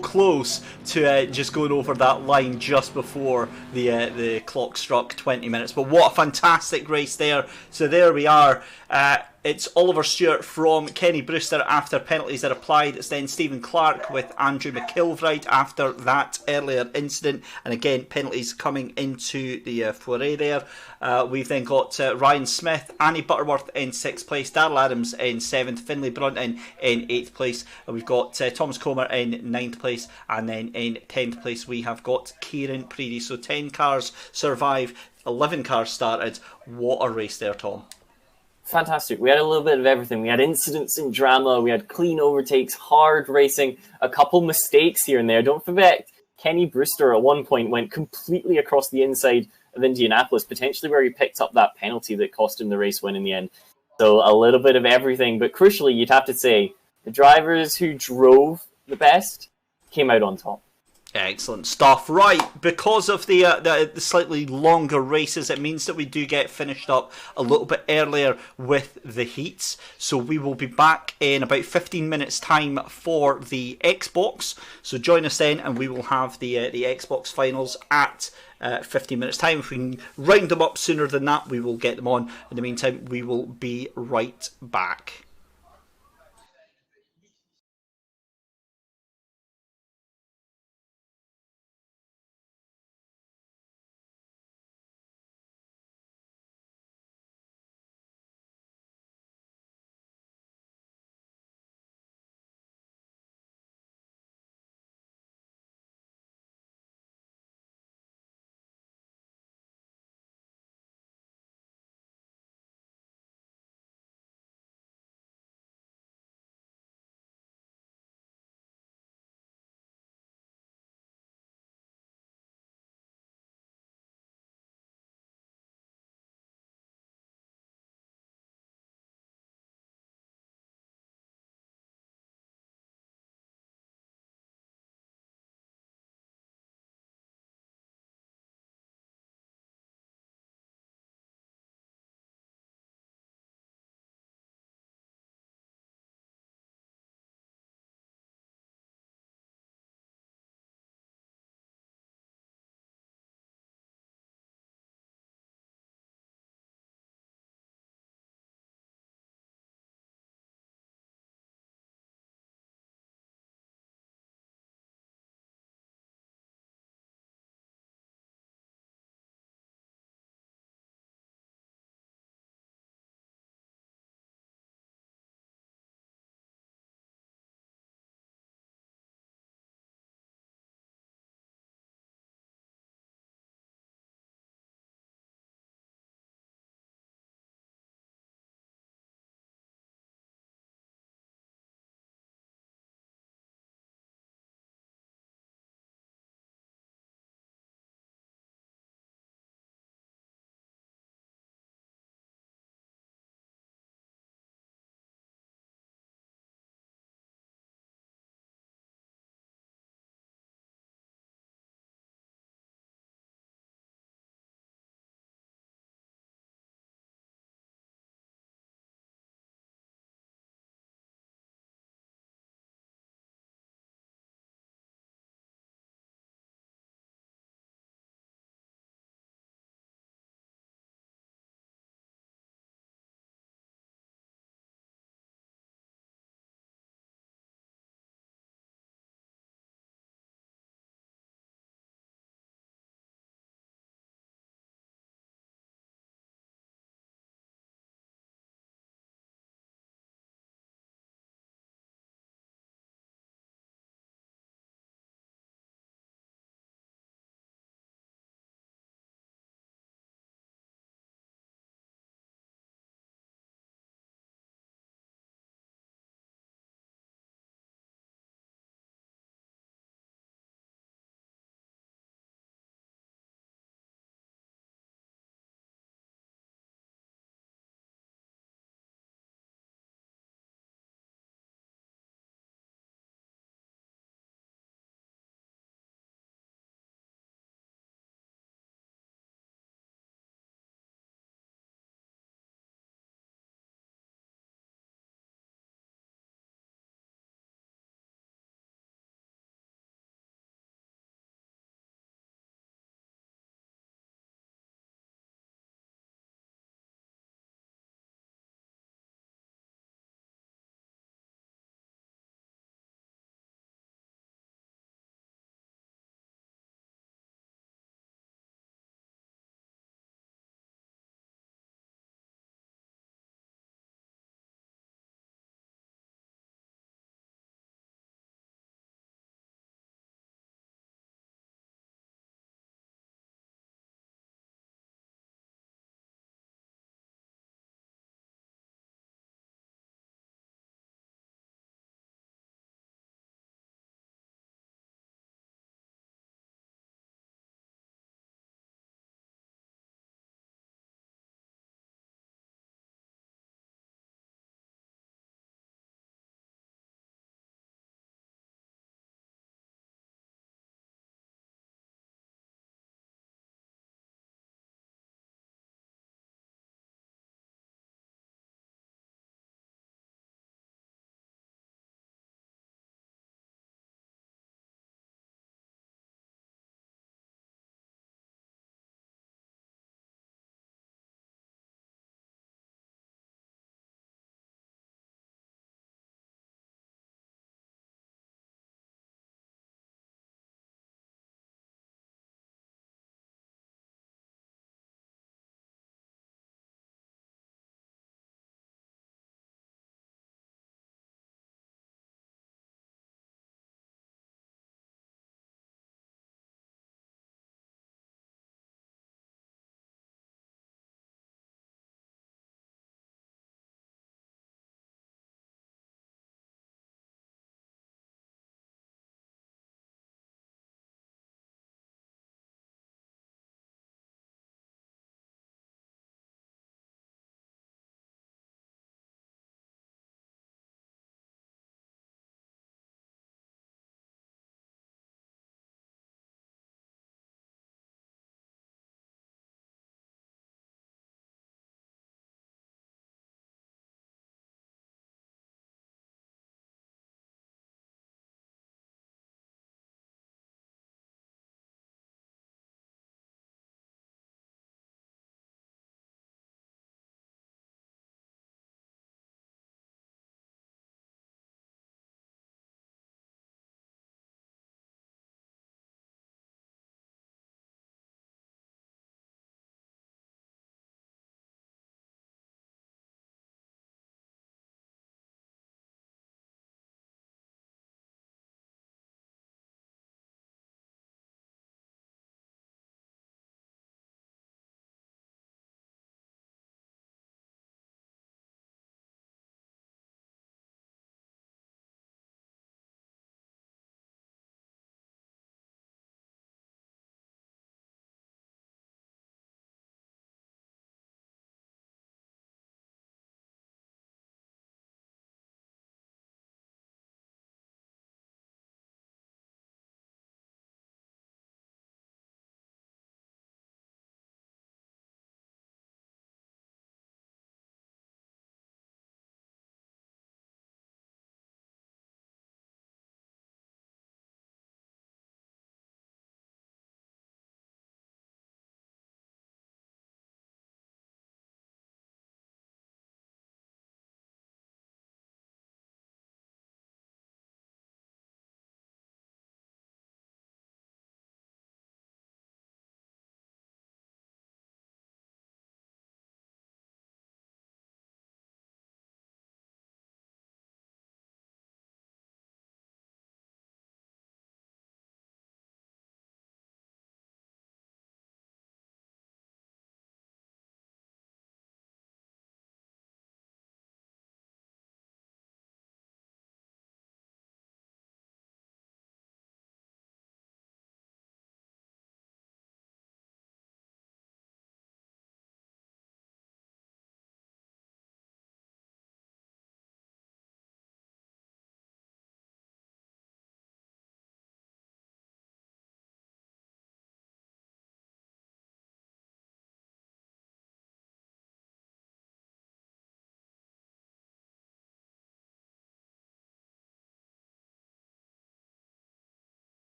close to just going over that line just before the clock struck 20 minutes. But what a fantastic race there. So there we are. It's Oliver Stewart from Kenny Brewster after penalties are applied. It's then Stephen Clark with Andrew McIlvright after that earlier incident. And again, penalties coming into the foray there. We've then got Ryan Smith, Annie Butterworth in 6th place, Darrell Adams in 7th, Finlay Brunton in 8th place. And we've got Thomas Comer in 9th place. And then in 10th place, we have got Kieran Preedy. So 10 cars survive, 11 cars started. What a race there, Tom. Fantastic. We had a little bit of everything. We had incidents and drama. We had clean overtakes, hard racing, a couple mistakes here and there. Don't forget, Kenny Brewster at one point went completely across the inside of Indianapolis, potentially where he picked up that penalty that cost him the race win in the end. So a little bit of everything. But crucially, you'd have to say the drivers who drove the best came out on top. Excellent stuff. Right, because of the slightly longer races, it means that we do get finished up a little bit earlier with the heats. So we will be back in about 15 minutes time for the Xbox. So join us then, and we will have the Xbox finals at 15 minutes time. If we can round them up sooner than that, we will get them on. In the meantime, we will be right back.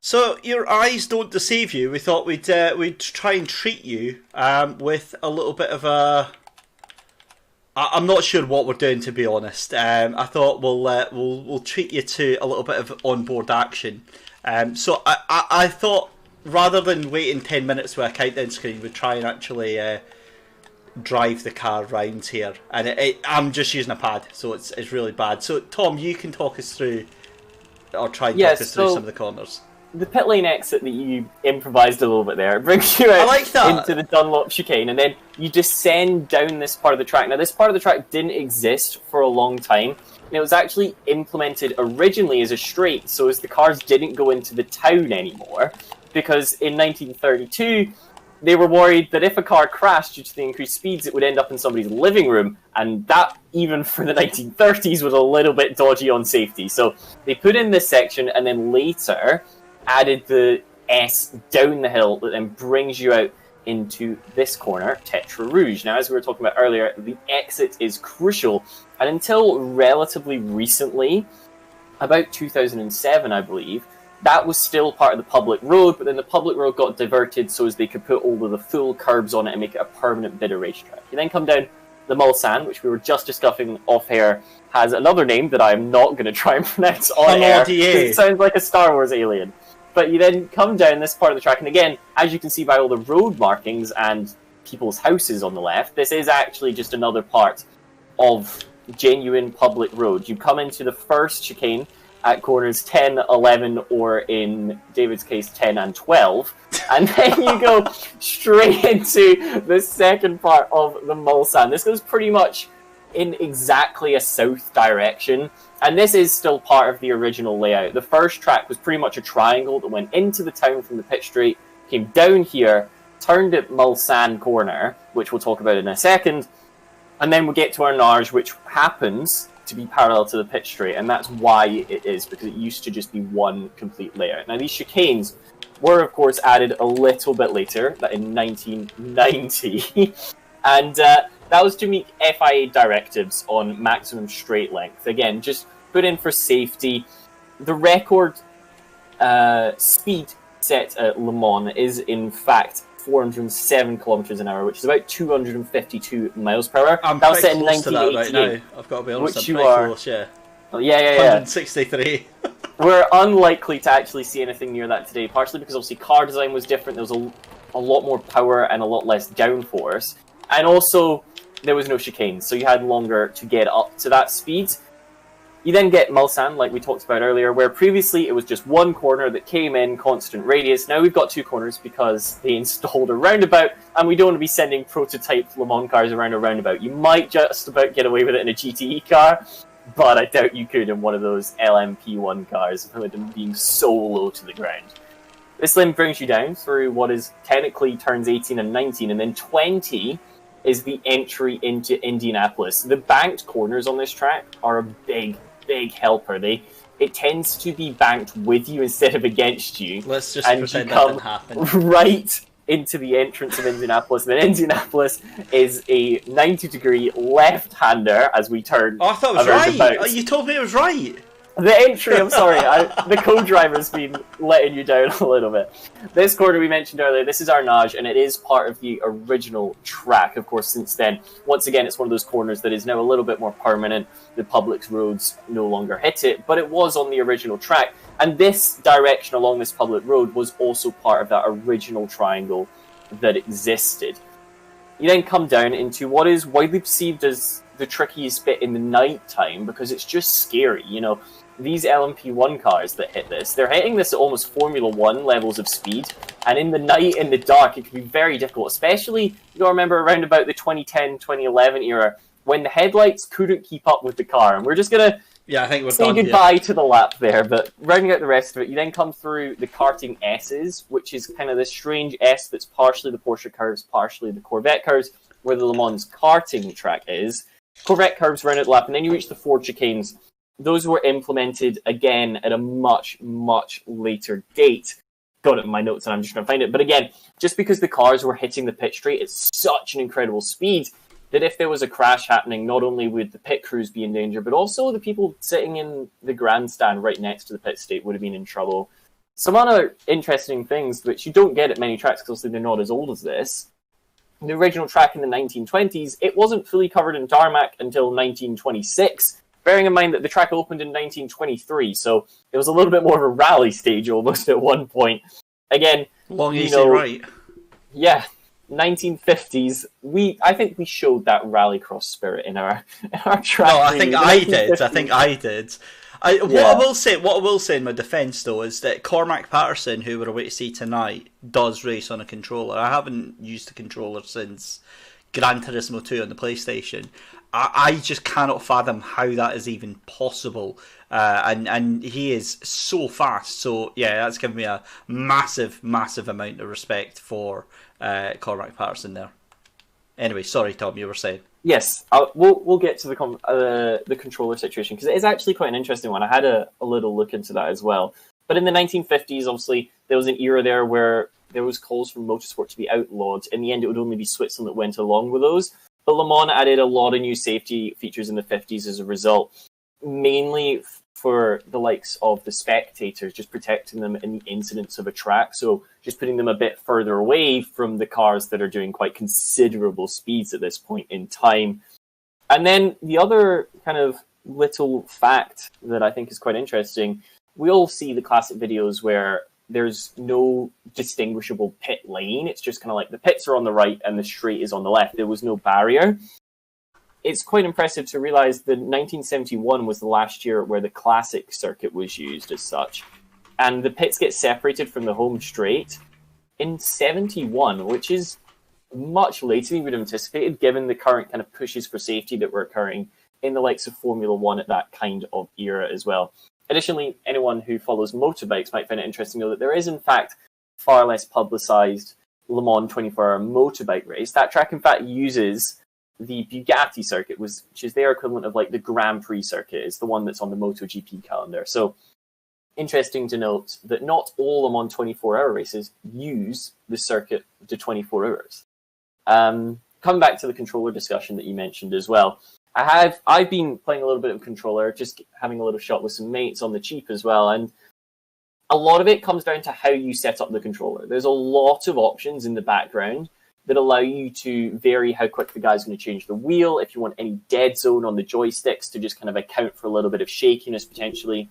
So your eyes don't deceive you. We thought we'd try and treat you with a little bit of a. I'm not sure what we're doing, to be honest. I thought we'll treat you to a little bit of onboard action. So I thought rather than waiting 10 minutes with a countdown screen, we'd try and actually drive the car round here. And I'm just using a pad, so it's really bad. So Tom, you can talk us through, or try and talk us through some of the corners. The pit lane exit that you improvised a little bit there brings you out into the Dunlop chicane, and then you descend down this part of the track. Now, this part of the track didn't exist for a long time, and it was actually implemented originally as a straight, so as the cars didn't go into the town anymore, because in 1932, they were worried that if a car crashed due to the increased speeds, it would end up in somebody's living room, and that, even for the 1930s, was a little bit dodgy on safety. So they put in this section, and then later added the S down the hill that then brings you out into this corner, Tetra Rouge. Now, as we were talking about earlier, the exit is crucial, and until relatively recently, about 2007, I believe, that was still part of the public road, but then the public road got diverted so as they could put all of the full curbs on it and make it a permanent bit of racetrack. You then come down the Mulsanne, which we were just discussing off air, has another name that I'm not going to try and pronounce on air, because it sounds like a Star Wars alien. But you then come down this part of the track, and again, as you can see by all the road markings and people's houses on the left, this is actually just another part of genuine public road. You come into the first chicane at corners 10, 11, or in David's case, 10 and 12, and then you go straight into the second part of the Mulsanne. This goes pretty much in exactly a south direction, and this is still part of the original layout. The first track was pretty much a triangle that went into the town from the pit straight, came down here, turned at Mulsanne corner, which we'll talk about in a second, and then we get to our Narge, which happens to be parallel to the pit straight, and that's why it is, because it used to just be one complete layout. Now, these chicanes were, of course, added a little bit later, that in 1990, and that was to meet FIA directives on maximum straight length. Again, just put in for safety. The record speed set at Le Mans is, in fact, 407 kilometers an hour, which is about 252 miles per hour. I'm that was set in close to that right now. I've got to be honest, which I'm pretty close, yeah. Oh, yeah. 163. We're unlikely to actually see anything near that today, partially because obviously car design was different. There was a lot more power and a lot less downforce. And also, there was no chicanes, so you had longer to get up to that speed. You then get Mulsanne, like we talked about earlier, where previously it was just one corner that came in, constant radius. Now we've got two corners because they installed a roundabout, and we don't want to be sending prototype Le Mans cars around a roundabout. You might just about get away with it in a GTE car, but I doubt you could in one of those LMP1 cars with them being so low to the ground. This then brings you down through what is technically turns 18 and 19, and then 20 is the entry into Indianapolis. The banked corners on this track are a big helper. It tends to be banked with you instead of against you. Let's just pretend that didn't happen. Right into the entrance of Indianapolis. And then Indianapolis is a 90-degree left-hander as we turn. Oh, I thought it was right. Oh, you told me it was right. The entry, I'm sorry, the co-driver's been letting you down a little bit. This corner we mentioned earlier, this is our Narge, and it is part of the original track, of course, since then. Once again, it's one of those corners that is now a little bit more permanent. The public's roads no longer hit it, but it was on the original track. And this direction along this public road was also part of that original triangle that existed. You then come down into what is widely perceived as the trickiest bit in the night time, because it's just scary, you know. These LMP1 cars that hit this, they're hitting this at almost Formula 1 levels of speed, and in the night, in the dark, it can be very difficult, especially, you gotta remember, around about the 2010, 2011 era, when the headlights couldn't keep up with the car, and we're just gonna I think we're say goodbye to the lap there, but rounding out the rest of it, you then come through the karting S's, which is kind of this strange S that's partially the Porsche curves, partially the Corvette curves, where the Le Mans karting track is. Corvette curves round out the lap, and then you reach the Ford chicanes. Those were implemented again at a much, much later date. Got it in my notes and I'm just going to find it. But again, just because the cars were hitting the pit straight at such an incredible speed that if there was a crash happening, not only would the pit crews be in danger, but also the people sitting in the grandstand right next to the pit straight would have been in trouble. Some other interesting things which you don't get at many tracks because they're not as old as this. The original track in the 1920s, it wasn't fully covered in tarmac until 1926, bearing in mind that the track opened in 1923, so it was a little bit more of a rally stage almost at one point. Again, long easy right. Yeah, 1950s. I think we showed that rallycross spirit in our track. No, I think I did. What I will say in my defence though is that Cormac Patterson, who we're away to see tonight, does race on a controller. I haven't used the controller since Gran Turismo 2 on the PlayStation. I just cannot fathom how that is even possible. And he is so fast. So yeah, that's given me a massive amount of respect for Cormac Patterson there. Anyway, sorry Tom, you were saying. Yes, we'll get to the controller situation because it is actually quite an interesting one. I had a little look into that as well. But in the 1950s, obviously, there was an era there where there was calls for motorsport to be outlawed. In the end, it would only be Switzerland that went along with those. But Le Mans added a lot of new safety features in the 50s as a result, mainly for the likes of the spectators, just protecting them in the incidents of a track. So just putting them a bit further away from the cars that are doing quite considerable speeds at this point in time. And then the other kind of little fact that I think is quite interesting, we all see the classic videos where there's no distinguishable pit lane. It's just kind of like the pits are on the right and the straight is on the left. There was no barrier. It's quite impressive to realize that 1971 was the last year where the classic circuit was used as such. And the pits get separated from the home straight in 71, which is much later than we would have anticipated, given the current kind of pushes for safety that were occurring in the likes of Formula One at that kind of era as well. Additionally, anyone who follows motorbikes might find it interesting to know that there is, in fact, far less publicised Le Mans 24-hour motorbike race. That track, in fact, uses the Bugatti circuit, which is their equivalent of like the Grand Prix circuit. It's the one that's on the MotoGP calendar. So, interesting to note that not all Le Mans 24-hour races use the circuit to 24 hours. Coming back to the controller discussion that you mentioned as well, I've been playing a little bit of controller, just having a little shot with some mates on the cheap as well, and a lot of it comes down to how you set up the controller. There's a lot of options in the background that allow you to vary how quick the guy's going to change the wheel, if you want any dead zone on the joysticks to just kind of account for a little bit of shakiness potentially.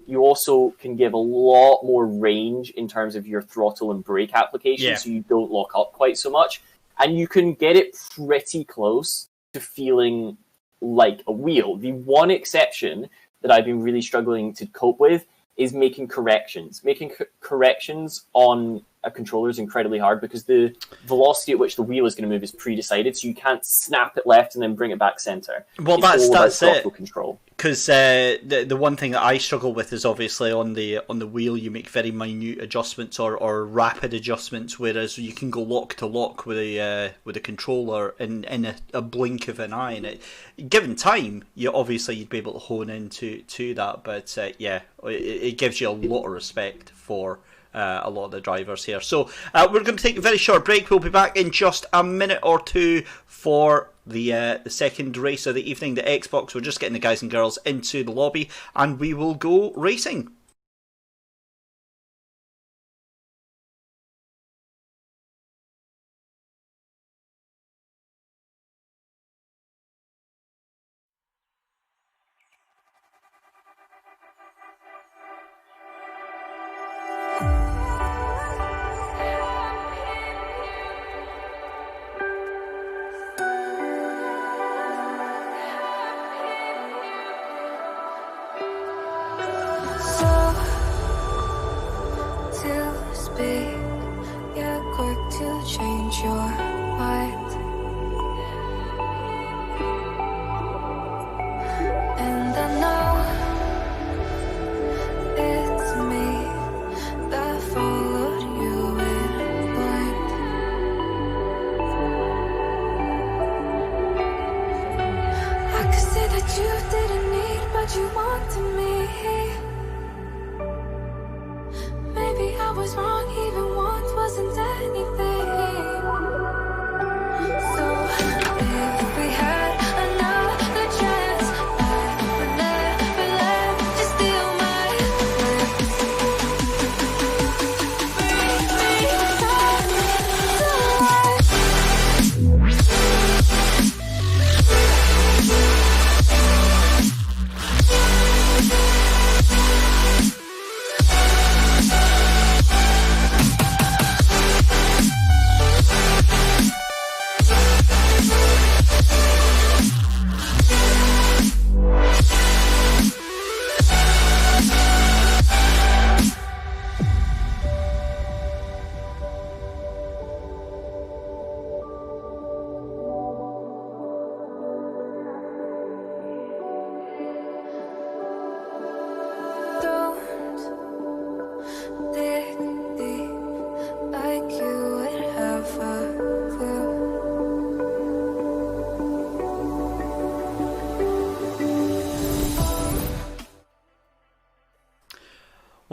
You also can give a lot more range in terms of your throttle and brake application, so you don't lock up quite so much. And you can get it pretty close to feeling like a wheel. The one exception that I've been really struggling to cope with is making corrections. Making corrections on a controller is incredibly hard because the velocity at which the wheel is going to move is pre-decided, so you can't snap it left and then bring it back center. Well, that's it. Control. Because the one thing that I struggle with is obviously on the wheel you make very minute adjustments or rapid adjustments, whereas you can go lock to lock with a controller in a blink of an eye. And given time, you'd be able to hone into that. But it gives you a lot of respect for a lot of the drivers here. So we're going to take a very short break. We'll be back in just a minute or two for the second race of the evening, the Xbox. We're just getting the guys and girls into the lobby and we will go racing.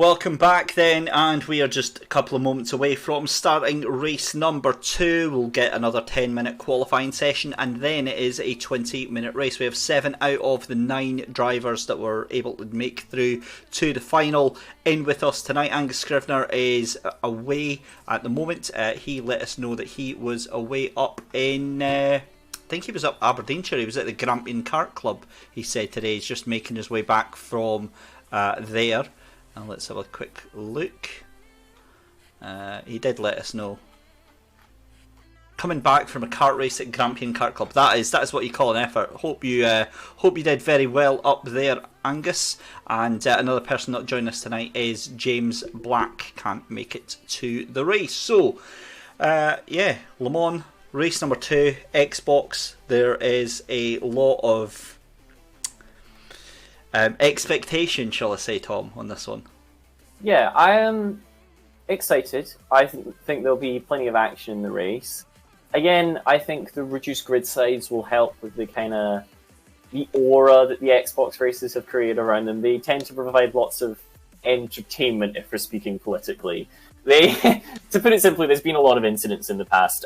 Welcome back then, and we are just a couple of moments away from starting race number 2. We'll get another 10-minute qualifying session, and then it is a 20-minute race. We have 7 out of the 9 drivers that were able to make through to the final. In with us tonight, Angus Scrivener is away at the moment. He let us know that he was away up in... I think he was up Aberdeenshire. He was at the Grampian Kart Club, he said today. He's just making his way back from there. And let's have a quick look. He did let us know. Coming back from a kart race at Grampian Kart Club. That is what you call an effort. Hope you did very well up there, Angus. And another person not joining us tonight is James Black. Can't make it to the race. So, Le Mans race number 2, Xbox. There is a lot of expectation, shall I say, Tom, on this one? Yeah, I am excited. I think there'll be plenty of action in the race. Again, I think the reduced grid size will help with the kind of the aura that the Xbox races have created around them. They tend to provide lots of entertainment, if we're speaking politically. To put it simply, there's been a lot of incidents in the past.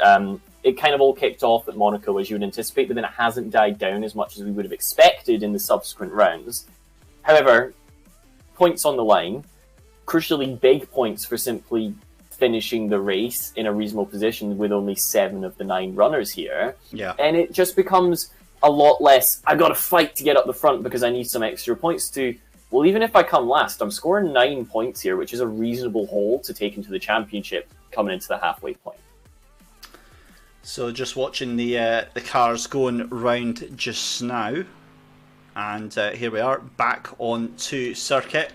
It kind of all kicked off at Monaco, as you would anticipate, but then it hasn't died down as much as we would have expected in the subsequent rounds. However, points on the line, crucially big points for simply finishing the race in a reasonable position with only 7 of the 9 runners here. Yeah. And it just becomes a lot less, I've got to fight to get up the front because I need some extra points to, well, even if I come last, I'm scoring 9 points here, which is a reasonable haul to take into the championship coming into the halfway point. So just watching the cars going round just now. And here we are, back onto circuit.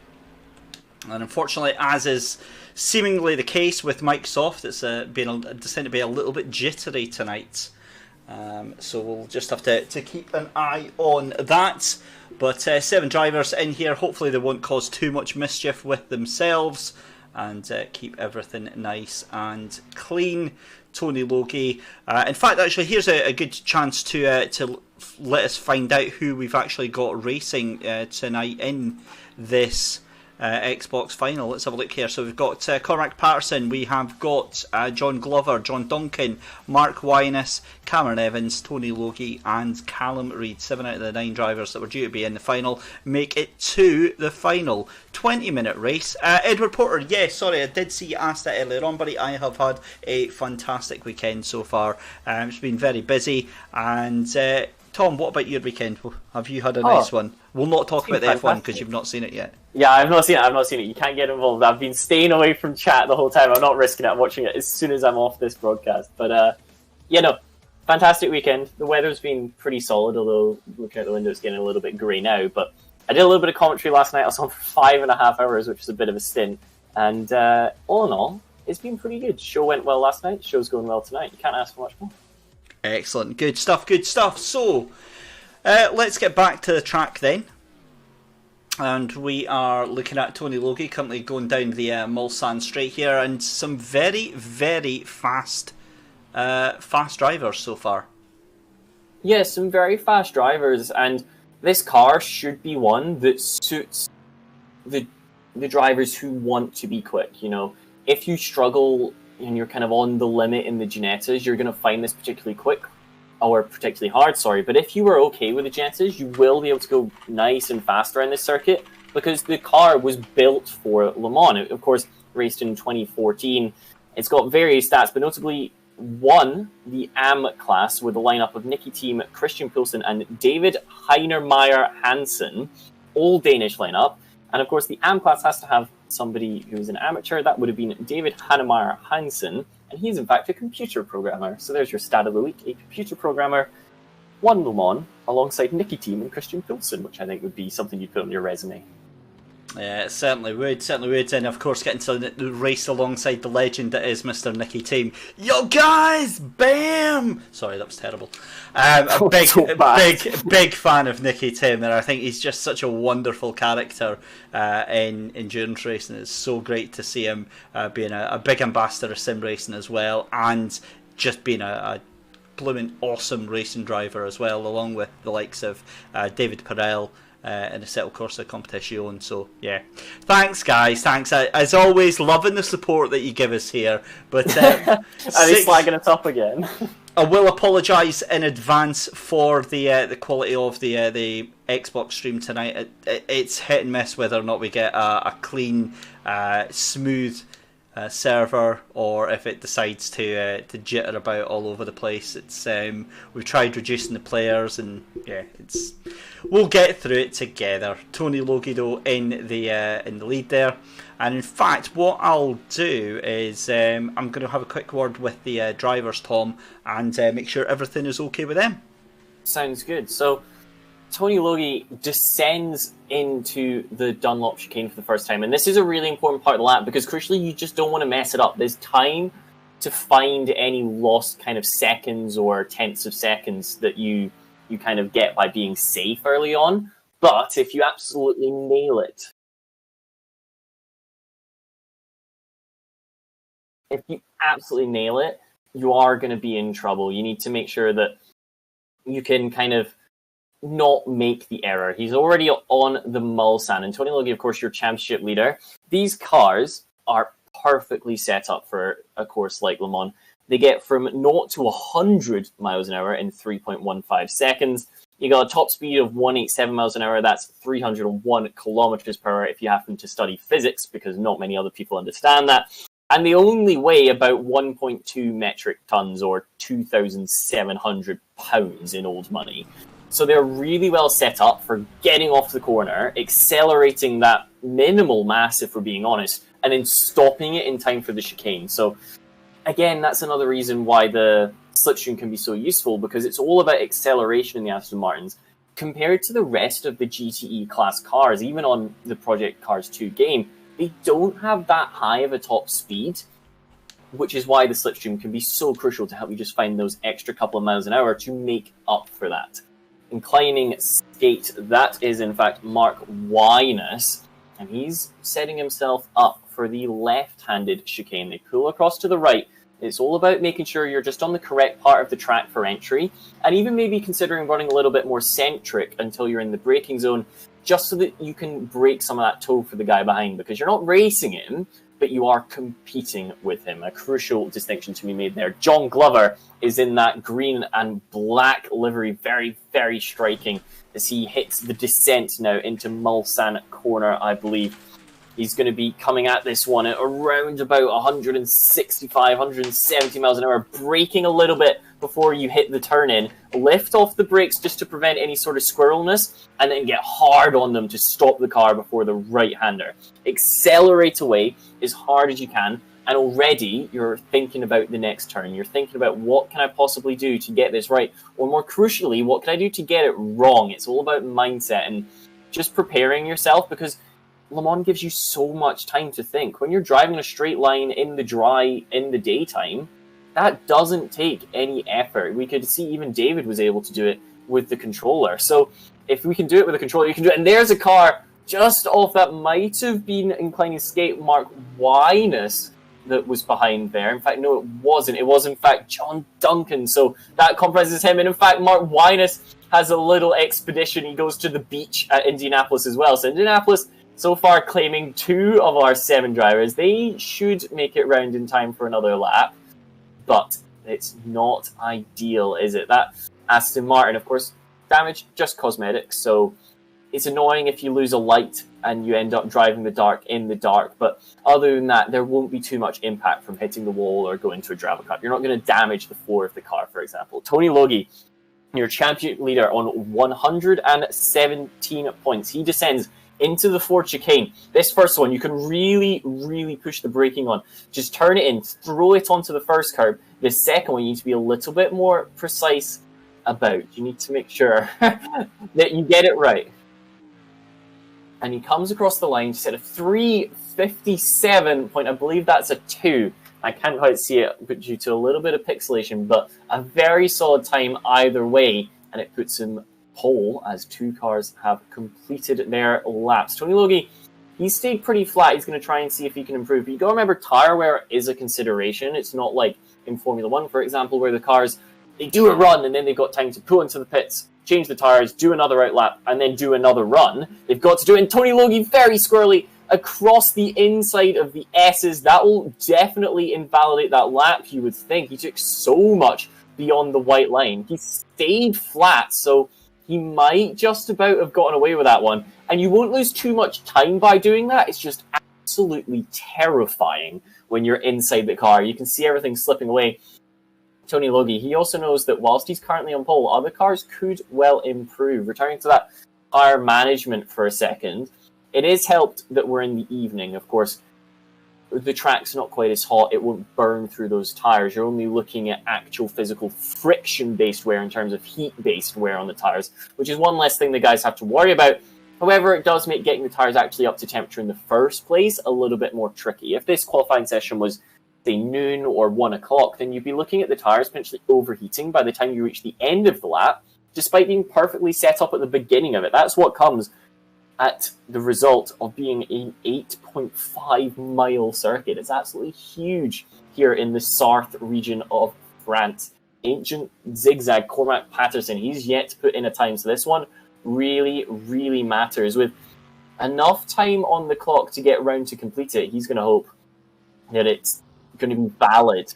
And unfortunately, as is seemingly the case with Microsoft, it's descending to be a little bit jittery tonight. So we'll just have to keep an eye on that. But 7 drivers in here. Hopefully they won't cause too much mischief with themselves. And keep everything nice and clean. Tony Logie. In fact, actually, here's a good chance to let us find out who we've actually got racing tonight in this Xbox final. Let's have a look here. So we've got Cormac Patterson, we have got John Glover, John Duncan, Mark Wyness, Cameron Evans, Tony Logie and Callum Reid. 7 out of the 9 drivers that were due to be in the final make it to the final. 20-minute race. Edward Porter, I did see you asked that earlier on, buddy. I have had a fantastic weekend so far. It's been very busy. And Tom, what about your weekend? Have you had a nice one? We'll not talk about the F1 because you've not seen it yet. Yeah, I've not seen it. You can't get involved. I've been staying away from chat the whole time. I'm not risking it. I'm watching it as soon as I'm off this broadcast. But, fantastic weekend. The weather's been pretty solid, although looking out the window, it's getting a little bit grey now. But I did a little bit of commentary last night. I was on for 5.5 hours, which was a bit of a stint. And all in all, it's been pretty good. Show went well last night. Show's going well tonight. You can't ask for much more. Excellent. Good stuff. So, let's get back to the track then. And we are looking at Tony Logie currently going down the Mulsanne straight here, and some very, very fast drivers so far. Yeah, some very fast drivers, and this car should be one that suits the drivers who want to be quick. You know, if you struggle and you're kind of on the limit in the Ginettas, you're going to find this particularly quick. Or particularly hard, but if you were okay with the Ginettas, you will be able to go nice and fast around this circuit because the car was built for Le Mans. It, of course, raced in 2014. It's got various stats, but notably won the AM class with a lineup of Nicky Team, Christian Poulsen, and David Heinemeier Hansen, all Danish lineup. And of course, the AM class has to have somebody who's an amateur. That would have been David Heinemeier Hansen. And he's in fact a computer programmer. So there's your stat of the week. A computer programmer won Le Mans alongside Nicky Team and Christian Poulsen, which I think would be something you'd put on your resume. Yeah, it certainly would. And of course, getting to the race alongside the legend that is Mr. Nicky Team. Yo, guys! Bam! Sorry, that was terrible. A big fan of Nicky Team, and I think he's just such a wonderful character in endurance racing. It's so great to see him being a big ambassador of sim racing as well, and just being a blooming awesome racing driver as well, along with the likes of David Perel, in the Settle Corsa competition. So yeah, thanks guys, thanks as always, loving the support that you give us here. But are they slagging us up again? I will apologise in advance for the quality of the Xbox stream tonight. It's hit and miss whether or not we get a clean, smooth server, or if it decides to jitter about all over the place. It's we've tried reducing the players, and yeah, we'll get through it together. Tony Logie though in the lead there, and in fact, what I'll do is I'm going to have a quick word with the drivers, Tom, and make sure everything is okay with them. Sounds good. So Tony Logie descends into the Dunlop chicane for the first time, and this is a really important part of the lap because crucially you just don't want to mess it up. There's time to find any lost kind of seconds or tenths of seconds that you kind of get by being safe early on, but if you absolutely nail it, you are going to be in trouble. You need to make sure that you can kind of not make the error. He's already on the Mulsanne, and Tony Logie, of course, your championship leader. These cars are perfectly set up for a course like Le Mans. They get from 0 to 100 miles an hour in 3.15 seconds. You got a top speed of 187 miles an hour. That's 301 kilometers per hour if you happen to study physics, because not many other people understand that. And they only weigh about 1.2 metric tons, or 2,700 pounds in old money. So they're really well set up for getting off the corner, accelerating that minimal mass, if we're being honest, and then stopping it in time for the chicane. So again, that's another reason why the slipstream can be so useful, because it's all about acceleration in the Aston Martins. Compared to the rest of the GTE class cars, even on the Project Cars 2 game, they don't have that high of a top speed, which is why the slipstream can be so crucial to help you just find those extra couple of miles an hour to make up for that. Inclining skate, that is in fact Mark Winus, and he's setting himself up for the left-handed chicane. They pull across to the right. It's all about making sure you're just on the correct part of the track for entry, and even maybe considering running a little bit more centric until you're in the braking zone, just so that you can break some of that toe for the guy behind, because you're not racing him, but you are competing with him. A crucial distinction to be made there. John Glover is in that green and black livery, very, very striking as he hits the descent now into Mulsanne corner, I believe. He's going to be coming at this one at around about 165, 170 miles an hour, braking a little bit before you hit the turn in, lift off the brakes just to prevent any sort of squirrelness, and then get hard on them to stop the car before the right-hander. Accelerate away as hard as you can, and already you're thinking about the next turn. You're thinking about, what can I possibly do to get this right? Or more crucially, what can I do to get it wrong? It's all about mindset and just preparing yourself, because Le Mans gives you so much time to think. When you're driving a straight line in the dry, in the daytime, that doesn't take any effort. We could see even David was able to do it with the controller. So if we can do it with a controller, you can do it. And there's a car just off that might have been inclining skate Mark Winus that was behind there. In fact, no, it wasn't. It was, in fact, John Duncan. So that comprises him. And in fact, Mark Winus has a little expedition. He goes to the beach at Indianapolis as well. So Indianapolis, so far, claiming 2 of our 7 drivers. They should make it round in time for another lap. But it's not ideal, is it? That Aston Martin, of course, damage, just cosmetic. So it's annoying if you lose a light and you end up driving the dark in the dark. But other than that, there won't be too much impact from hitting the wall or going to a gravel cut. You're not going to damage the floor of the car, for example. Tony Logie, your champion leader, on 117 points. He descends into the Ford chicane. This first one, you can really, really push the braking on. Just turn it in, throw it onto the first curb. The second one, you need to be a little bit more precise about. You need to make sure that you get it right. And he comes across the line, just at a 3:57 point. I believe that's a 2. I can't quite see it due to a little bit of pixelation, but a very solid time either way, and it puts him pole as 2 cars have completed their laps. Tony Logie, he stayed pretty flat. He's going to try and see if he can improve. But you got to remember, tire wear is a consideration. It's not like in Formula 1, for example, where the cars, they do a run and then they've got time to pull into the pits change the tyres, do another outlap, and then do another run. They've got to do it, and Tony Logie very squirrely across the inside of the S's. That will definitely invalidate that lap, you would think. He took so much beyond the white line. He stayed flat, so he might just about have gotten away with that one. And you won't lose too much time by doing that. It's just absolutely terrifying when you're inside the car. You can see everything slipping away. Tony Logie, he also knows that whilst he's currently on pole, other cars could well improve. Returning to that tyre management for a second, it is helped that we're in the evening. Of course, the track's not quite as hot. It won't burn through those tyres. You're only looking at actual physical friction-based wear in terms of heat-based wear on the tyres, which is one less thing the guys have to worry about. However, it does make getting the tyres actually up to temperature in the first place a little bit more tricky. If this qualifying session was, say, noon or 1 o'clock, then you'd be looking at the tyres potentially overheating by the time you reach the end of the lap, despite being perfectly set up at the beginning of it. That's what comes at the result of being an 8.5-mile circuit. It's absolutely huge here in the Sarthe region of France. Ancient Zigzag, Cormac Patterson, he's yet to put in a time, so this one really, really matters. With enough time on the clock to get round to complete it, he's going to hope that it's going to be valid.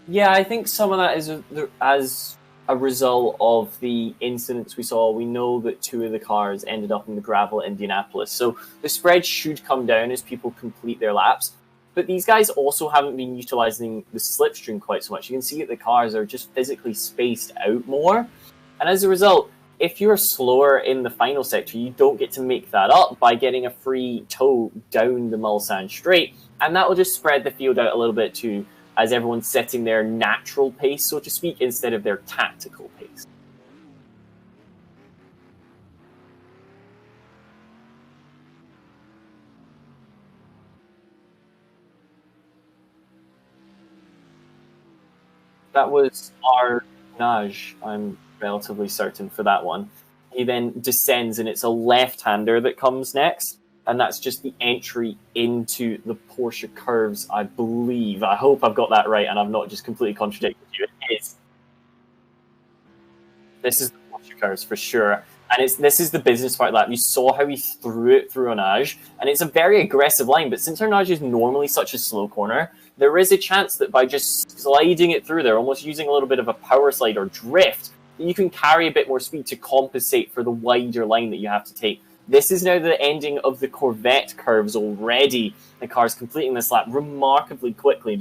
Yeah, I think some of that is as a result of the incidents we saw. We know that 2 of the cars ended up in the gravel at Indianapolis, so the spread should come down as people complete their laps. But these guys also haven't been utilising the slipstream quite so much. You can see that the cars are just physically spaced out more, and as a result, if you're slower in the final sector, you don't get to make that up by getting a free tow down the Mulsanne straight, and that will just spread the field out a little bit too, as everyone's setting their natural pace, so to speak, instead of their tactical pace. That was Arnage, I'm relatively certain for that one. He then descends, and it's a left-hander that comes next. And that's just the entry into the Porsche curves, I believe. I hope I've got that right, and I've not just completely contradicted you. It is. This is the Porsche curves for sure. And this is the business part lap. You saw how he threw it through Arnage, and it's a very aggressive line. But since Arnage is normally such a slow corner, there is a chance that by just sliding it through there, almost using a little bit of a power slide or drift, you can carry a bit more speed to compensate for the wider line that you have to take. This is now the ending of the Corvette curves already. The car's completing this lap remarkably quickly,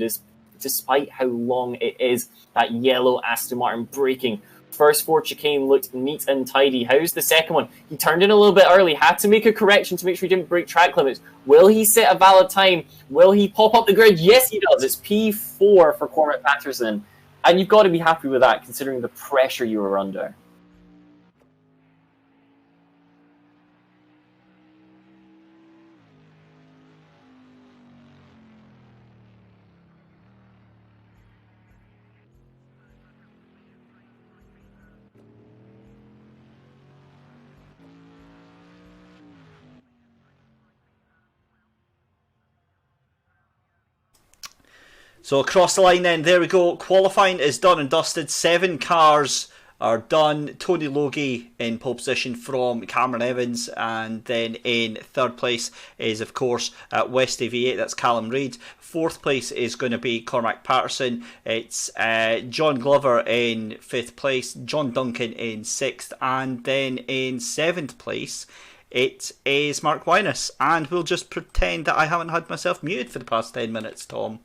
despite how long it is. That yellow Aston Martin braking. First Ford chicane looked neat and tidy. How's the second one? He turned in a little bit early, had to make a correction to make sure he didn't break track limits. Will he set a valid time? Will he pop up the grid? Yes, he does. It's P4 for Cormac Patterson. And you've got to be happy with that, considering the pressure you were under. So across the line then, there we go. Qualifying is done and dusted. 7 cars are done. Tony Logie in pole position from Cameron Evans, and then in third place is of course Westy V8, that's Callum Reid. Fourth place is going to be Cormac Patterson. It's John Glover in 5th place, John Duncan in 6th, and then in 7th place it is Mark Winus. And we'll just pretend that I haven't had myself muted for the past 10 minutes, Tom.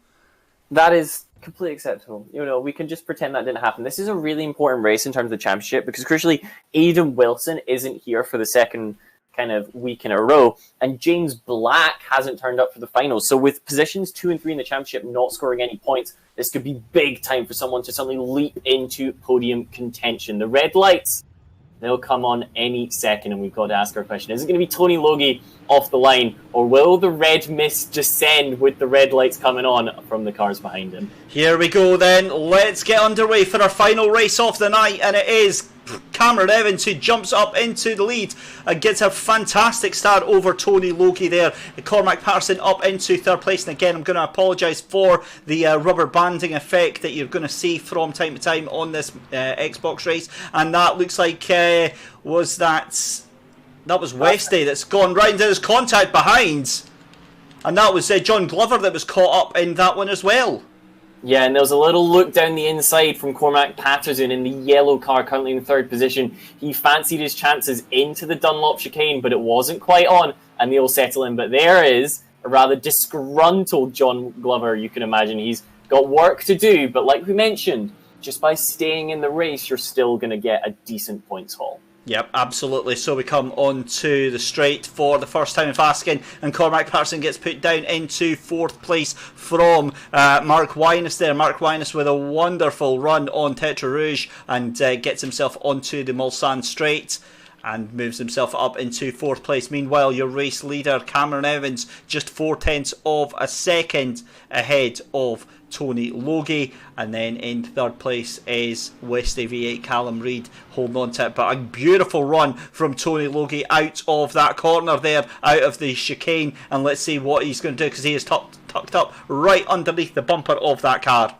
That is completely acceptable. We can just pretend that didn't happen. This is a really important race in terms of the championship because, crucially, Aidan Wilson isn't here for the second kind of week in a row, and James Black hasn't turned up for the finals. So with positions 2 and 3 in the championship not scoring any points, this could be big time for someone to suddenly leap into podium contention. The red lights, they'll come on any second, and we've got to ask our question. Is it going to be Tony Logie off the line, or will the red mist descend with the red lights coming on from the cars behind him? Here we go then. Let's get underway for our final race of the night, and it is Cameron Evans who jumps up into the lead and gets a fantastic start over Tony Logie there. Cormac Patterson up into third place, and again I'm going to apologise for the rubber banding effect that you're going to see from time to time on this Xbox race, and that looks like was Westy that's gone right into his contact behind, and that was John Glover that was caught up in that one as well. Yeah, and there was a little look down the inside from Cormac Patterson in the yellow car, currently in third position. He fancied his chances into the Dunlop chicane, but it wasn't quite on, and they'll settle in. But there is a rather disgruntled John Glover, you can imagine. He's got work to do, but like we mentioned, just by staying in the race, you're still going to get a decent points haul. Yep, absolutely. So we come on to the straight for the first time in Fasken, and Cormac Patterson gets put down into fourth place from Mark Wyness there. Mark Wyness with a wonderful run on Tetra Rouge and gets himself onto the Mulsanne straight and moves himself up into fourth place. Meanwhile, your race leader, Cameron Evans, just 0.4 of a second ahead of Tony Logie, and then in third place is Westy V8 Callum Reid holding on to it, but a beautiful run from Tony Logie out of that corner there, out of the chicane, and let's see what he's going to do because he is tucked up right underneath the bumper of that car.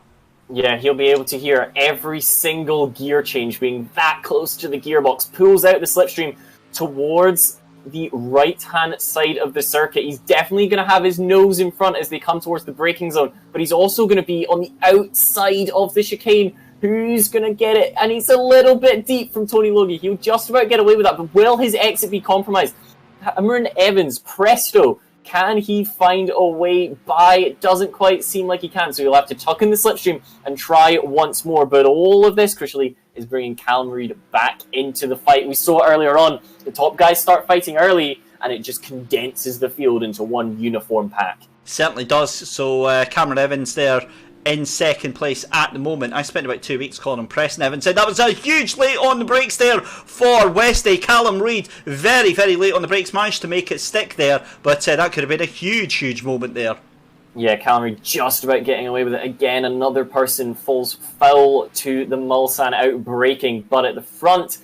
Yeah, he'll be able to hear every single gear change being that close to the gearbox. Pulls out the slipstream towards the right-hand side of the circuit. He's definitely going to have his nose in front as they come towards the braking zone, but he's also going to be on the outside of the chicane. Who's going to get it? And he's a little bit deep from Tony Logie. He'll just about get away with that, but will his exit be compromised? Cameron Evans, presto. Can he find a way by? It doesn't quite seem like he can, so he'll have to tuck in the slipstream and try once more. But all of this, crucially, is bringing Callum Reid back into the fight. We saw earlier on, the top guys start fighting early, and it just condenses the field into one uniform pack. Certainly does. So Cameron Evans there in second place at the moment. I spent about 2 weeks calling him Preston Evans. Said that was a huge late on the brakes there for Westy. Callum Reid, very, very late on the brakes, managed to make it stick there, but that could have been a huge, huge moment there. Yeah, Callum Reid just about getting away with it. Again, another person falls foul to the Mulsanne out braking, but at the front,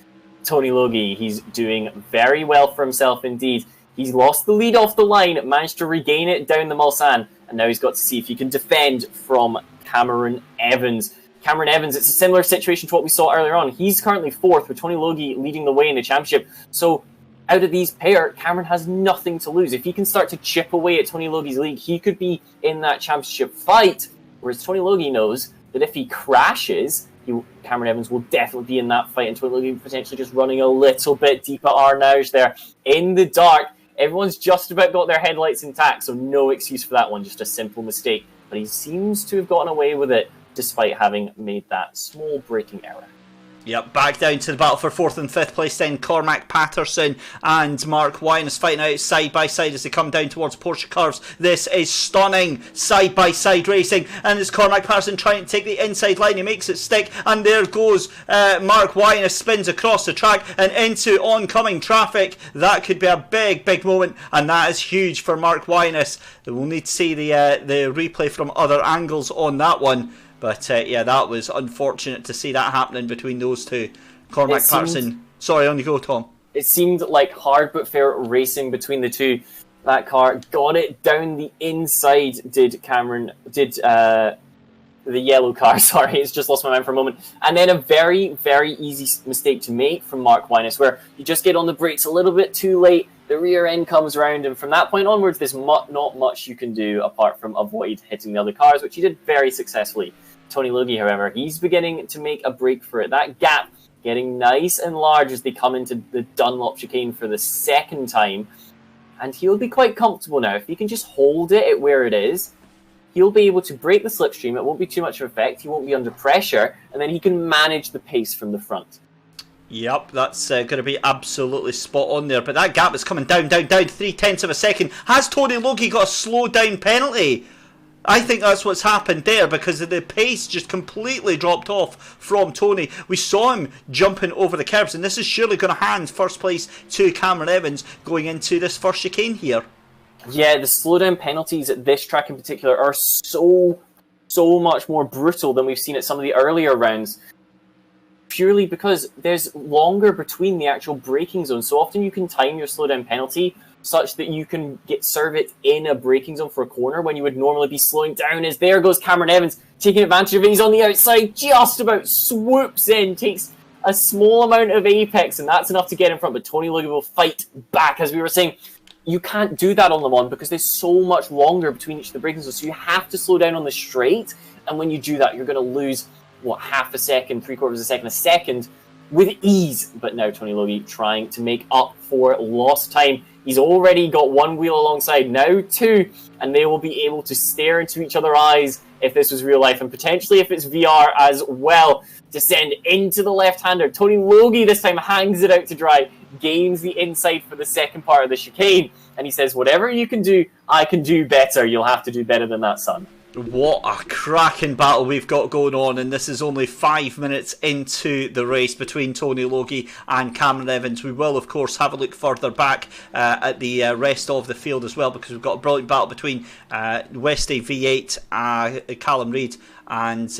Tony Logie, he's doing very well for himself indeed. He's lost the lead off the line, managed to regain it down the Mulsanne, and now he's got to see if he can defend from Cameron Evans. Cameron Evans, it's a similar situation to what we saw earlier on. He's currently fourth, with Tony Logie leading the way in the championship. So out of these pair, Cameron has nothing to lose. If he can start to chip away at Tony Logie's lead, he could be in that championship fight, whereas Tony Logie knows that if he crashes, Cameron Evans will definitely be in that fight, and Tony Logie potentially just running a little bit deep at Arnage there. In the dark, everyone's just about got their headlights intact, so no excuse for that one, just a simple mistake. But he seems to have gotten away with it, despite having made that small braking error. Yep, back down to the battle for fourth and fifth place then. Cormac Patterson and Mark Wyness fighting out side by side as they come down towards Porsche curves. This is stunning side by side racing, and it's Cormac Patterson trying to take the inside line. He makes it stick, and there goes Mark Wyness, spins across the track and into oncoming traffic. That could be a big, big moment, and that is huge for Mark Wyness. We'll need to see the replay from other angles on that one. But yeah, that was unfortunate to see that happening between those two. Cormac Patterson. Sorry, on you go, Tom. It seemed like hard but fair racing between the two. That car got it down the inside, did the yellow car, sorry, it's just lost my mind for a moment. And then a very, very easy mistake to make from Mark Wyness, where you just get on the brakes a little bit too late, the rear end comes around, and from that point onwards, there's not much you can do apart from avoid hitting the other cars, which he did very successfully. Tony Logie, however, he's beginning to make a break for it. That gap getting nice and large as they come into the Dunlop chicane for the second time. And he'll be quite comfortable now. If he can just hold it at where it is, he'll be able to break the slipstream. It won't be too much of effect. He won't be under pressure, and then he can manage the pace from the front. Yep, that's going to be absolutely spot on there. But that gap is coming down, 3/10 of a second. Has Tony Logie got a slow down penalty? I think that's what's happened there, because the pace just completely dropped off from Tony. We saw him jumping over the curbs, and this is surely going to hand first place to Cameron Evans going into this first chicane here. Yeah, the slowdown penalties at this track in particular are so much more brutal than we've seen at some of the earlier rounds. Purely because there's longer between the actual braking zones. So often you can time your slowdown penalty such that you can serve it in a braking zone for a corner when you would normally be slowing down. As there goes Cameron Evans, taking advantage of it. He's on the outside, just about swoops in, takes a small amount of apex, and that's enough to get in front. But Tony Logie will fight back. As we were saying, you can't do that on Le Mans because there's so much longer between each of the braking zones. So you have to slow down on the straight, and when you do that, you're going to lose, half a second, 3/4 of a second with ease. But now Tony Logie trying to make up for lost time. He's already got one wheel alongside, now two, and they will be able to stare into each other's eyes if this was real life, and potentially if it's VR as well. Descend into the left-hander. Tony Logie this time hangs it out to dry, gains the inside for the second part of the chicane, and he says, whatever you can do, I can do better. You'll have to do better than that, son. What a cracking battle we've got going on, and this is only 5 minutes into the race between Tony Logie and Cameron Evans. We will, of course, have a look further back at the rest of the field as well, because we've got a brilliant battle between Westy V8, Callum Reid and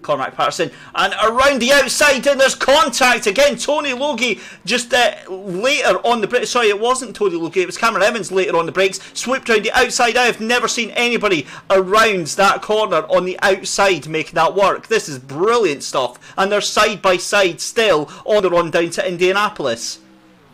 Cormac Patterson, and around the outside, and there's contact again. Tony Logie just later on the brakes. Sorry, it wasn't Tony Logie, it was Cameron Evans later on the brakes, swooped round the outside. I have never seen anybody around that corner on the outside making that work. This is brilliant stuff, and they're side by side still on the run down to Indianapolis.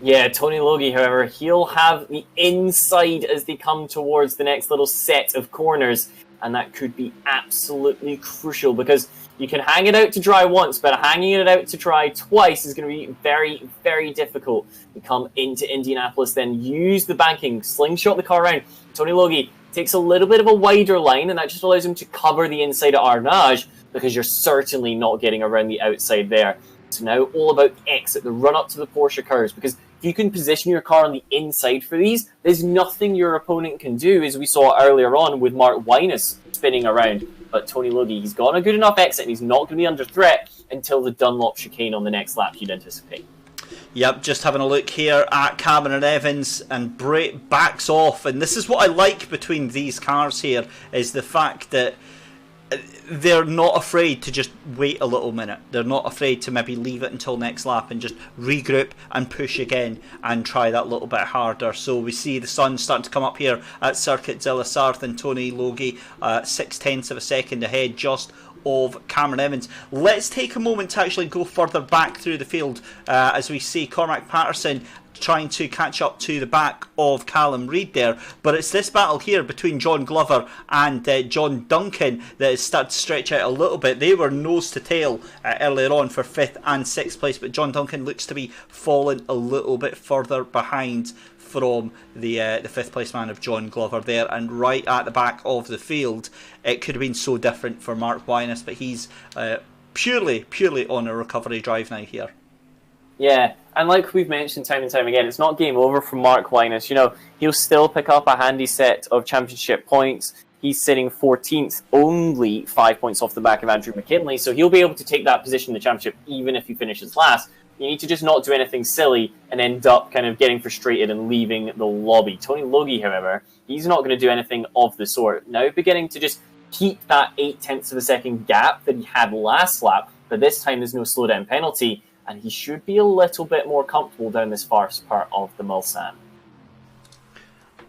Yeah, Tony Logie, however, he'll have the inside as they come towards the next little set of corners, and that could be absolutely crucial, because you can hang it out to dry once, but hanging it out to dry twice is going to be very, very difficult. You come into Indianapolis, then use the banking, slingshot the car around. Tony Logie takes a little bit of a wider line, and that just allows him to cover the inside of Arnage, because you're certainly not getting around the outside there. So now all about the exit, the run up to the Porsche cars, because if you can position your car on the inside for these, there's nothing your opponent can do, as we saw earlier on with Mark Wyness spinning around. But Tony Logie, he's got a good enough exit, and he's not going to be under threat until the Dunlop chicane on the next lap, you'd anticipate. Yep, just having a look here at Cameron Evans, and Bray backs off, and this is what I like between these cars here, is the fact that they're not afraid to just wait a little minute. They're not afraid to maybe leave it until next lap and just regroup and push again and try that little bit harder. So we see the sun starting to come up here at Circuit de la Sarthe, and Tony Logie 0.6 of a second ahead just of Cameron Evans. Let's take a moment to actually go further back through the field as we see Cormac Patterson trying to catch up to the back of Callum Reid there, but it's this battle here between John Glover and John Duncan that has started to stretch out a little bit. They were nose to tail earlier on for 5th and 6th place, but John Duncan looks to be falling a little bit further behind from the 5th place man of John Glover there, and right at the back of the field. It could have been so different for Mark Wyness, but he's purely on a recovery drive now here. Yeah, and like we've mentioned time and time again, it's not game over for Mark Wyness. You know, he'll still pick up a handy set of championship points. He's sitting 14th, only 5 points off the back of Andrew McKinley, so he'll be able to take that position in the championship even if he finishes last. You need to just not do anything silly and end up kind of getting frustrated and leaving the lobby. Tony Logie, however, he's not going to do anything of the sort. Now beginning to just keep that 0.8 of a second gap that he had last lap, but this time there's no slowdown penalty, and he should be a little bit more comfortable down this first part of the Mulsanne.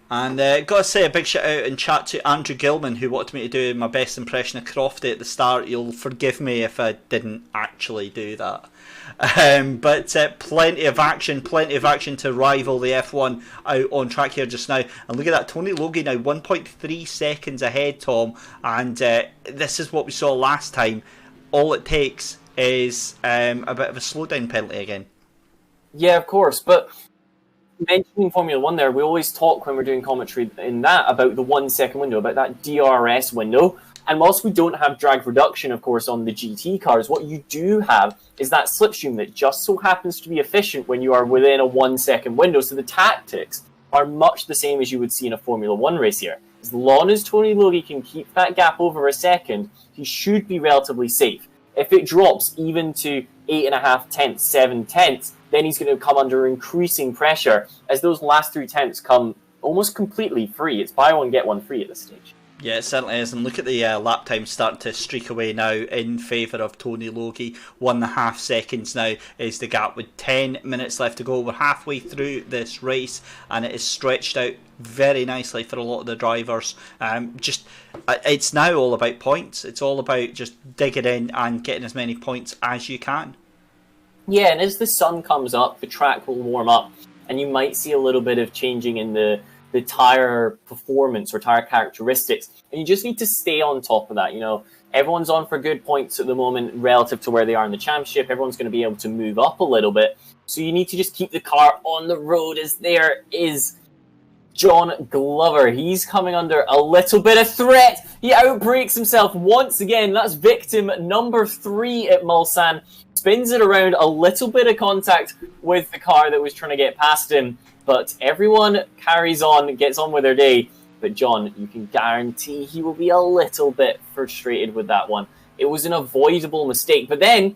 And got to say a big shout out and chat to Andrew Gilman, who wanted me to do my best impression of Crofty at the start. You'll forgive me if I didn't actually do that. But plenty of action to rival the F1 out on track here just now. And look at that, Tony Logie now 1.3 seconds ahead, Tom. And this is what we saw last time. All it takes is a bit of a slowdown penalty again. Yeah, of course, but mentioning Formula One there, we always talk when we're doing commentary in that about the 1 second window, about that DRS window. And whilst we don't have drag reduction, of course, on the GT cars, what you do have is that slipstream that just so happens to be efficient when you are within a 1 second window. So the tactics are much the same as you would see in a Formula One race here. As long as Tony Logie can keep that gap over a second, he should be relatively safe. If it drops even to 8.5 tenths, 7 tenths, then he's going to come under increasing pressure as those last 3 tenths come almost completely free. It's buy one, get one free at this stage. Yeah, it certainly is. And look at the lap time starting to streak away now in favour of Tony Logie. 1.5 seconds now is the gap with 10 minutes left to go. We're halfway through this race and it is stretched out very nicely for a lot of the drivers. It's now all about points. It's all about just digging in and getting as many points as you can. Yeah, and as the sun comes up, the track will warm up and you might see a little bit of changing in the tyre performance or tyre characteristics. And you just need to stay on top of that. You know, everyone's on for good points at the moment relative to where they are in the championship. Everyone's going to be able to move up a little bit. So you need to just keep the car on the road as there is John Glover. He's coming under a little bit of threat. He outbreaks himself once again. That's victim number 3 at Mulsanne. Spins it around, a little bit of contact with the car that was trying to get past him. But everyone carries on, gets on with their day. But John, you can guarantee he will be a little bit frustrated with that one. It was an avoidable mistake. But then,